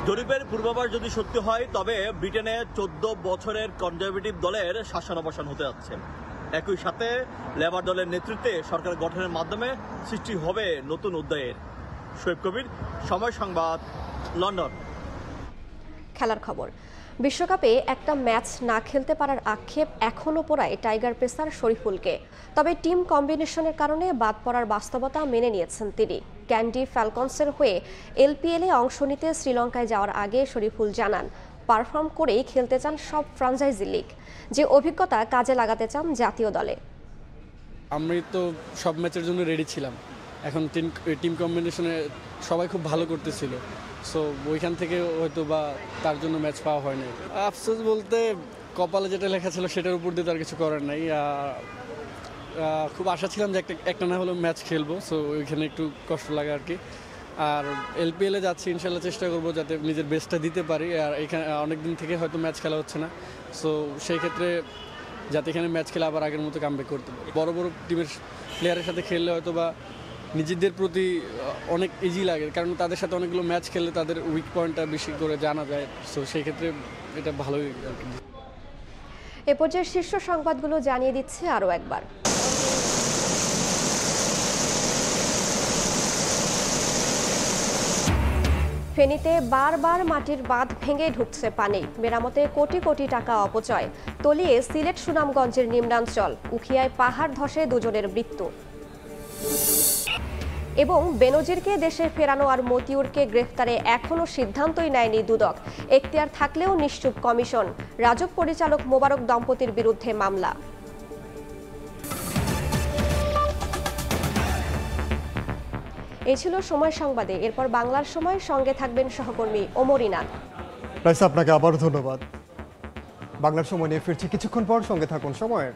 জরিপের পূর্বাভাস যদি সত্যি হয়, তবে ব্রিটেনে 14 বছরের কনজারভেটিভ দলের শাসনাবসান হতে যাচ্ছে। একই সাথে লেবার দলের নেতৃত্বে সরকার গঠনের মাধ্যমে সৃষ্টি হবে নতুন অধ্যায়ের। শোয়েব কবির, সময় সংবাদ, লন্ডন। খেলার খবর, বিশ্বকাপে একটা ম্যাচ না খেলতে পারার আক্ষেপ এখনও পোড়ায় টাইগার পেসার শরীফুলকে। তবে টিম কম্বিনেশনের কারণে বাদ পড়ার বাস্তবতা মেনে নিয়েছেন তিনি। ক্যান্ডি ফ্যালকনসের হয়ে এলপিএলে অংশ নিতে শ্রীলঙ্কায় যাওয়ার আগে শরীফুল জানান, পারফর্ম করেই খেলতে চান সব ফ্র্যাঞ্চাইজি লিগ, যে অভিজ্ঞতা কাজে লাগাতে চান জাতীয় দলে। আমি তো সব ম্যাচের জন্য রেডি ছিলাম। এখন টিম কম্বিনেশনে সবাই খুব ভালো করতেছিল, সো ওইখান থেকে হয়তো বা তার জন্য ম্যাচ পাওয়া হয় নাই। আফসোস বলতে কপালে যেটা লেখা ছিল সেটার উপর দিয়ে তার কিছু করার নাই। খুব আশা ছিলাম যে একটা না হলেও ম্যাচ খেলবো, সো ওইখানে একটু কষ্ট লাগে আর কি। আর এলপিএলে যাচ্ছি, ইনশাল্লাহ চেষ্টা করবো যাতে নিজের বেস্টটা দিতে পারি। আর এখানে অনেকদিন থেকে হয়তো ম্যাচ খেলা হচ্ছে না, সো সেই ক্ষেত্রে যাতে এখানে ম্যাচ খেলে আবার আগের মতো কামব্যাক করতে পারি। বড় বড় টিমের প্লেয়ারের সাথে খেললে হয়তো বা নিজেদের প্রতি অনেক ইজি লাগে, কারণ তাদের সাথে অনেকগুলো ম্যাচ খেললে তাদের উইক পয়েন্টটা বেশি করে জানা যায়। সো সেই ক্ষেত্রে এটা ভালোই আর কি। এ পর্যায়ে শীর্ষ সংবাদগুলো জানিয়ে দিচ্ছে আরও একবার। ফেনীতে বারবার মাটির বাঁধ ভেঙে ঢুকছে পানি, মেরামতে কোটি কোটি টাকা অপচয়, তলিয়ে সিলেট সুনামগঞ্জের নিম্নাঞ্চল, উখিয়ায় পাহাড় ধসে দুজনের মৃত্যু। এবং বেনজিরকে দেশে ফেরানো আর মতিউরকে গ্রেফতারে এখনও সিদ্ধান্তই নেয়নি দুদক। এখতিয়ার থাকলেও নিশ্চুপ কমিশন, রাজউক পরিচালক মোবারক দম্পতির বিরুদ্ধে মামলা। এই ছিল সময় সংবাদে। এরপর বাংলার সময়, সঙ্গে থাকবেন সহকর্মী ওমর ইনান। রাইসা, আপনাকে আবার ধন্যবাদ। বাংলার সময় নিয়ে ফিরছি কিছুক্ষণ পর, সঙ্গে থাকুন সময়ের।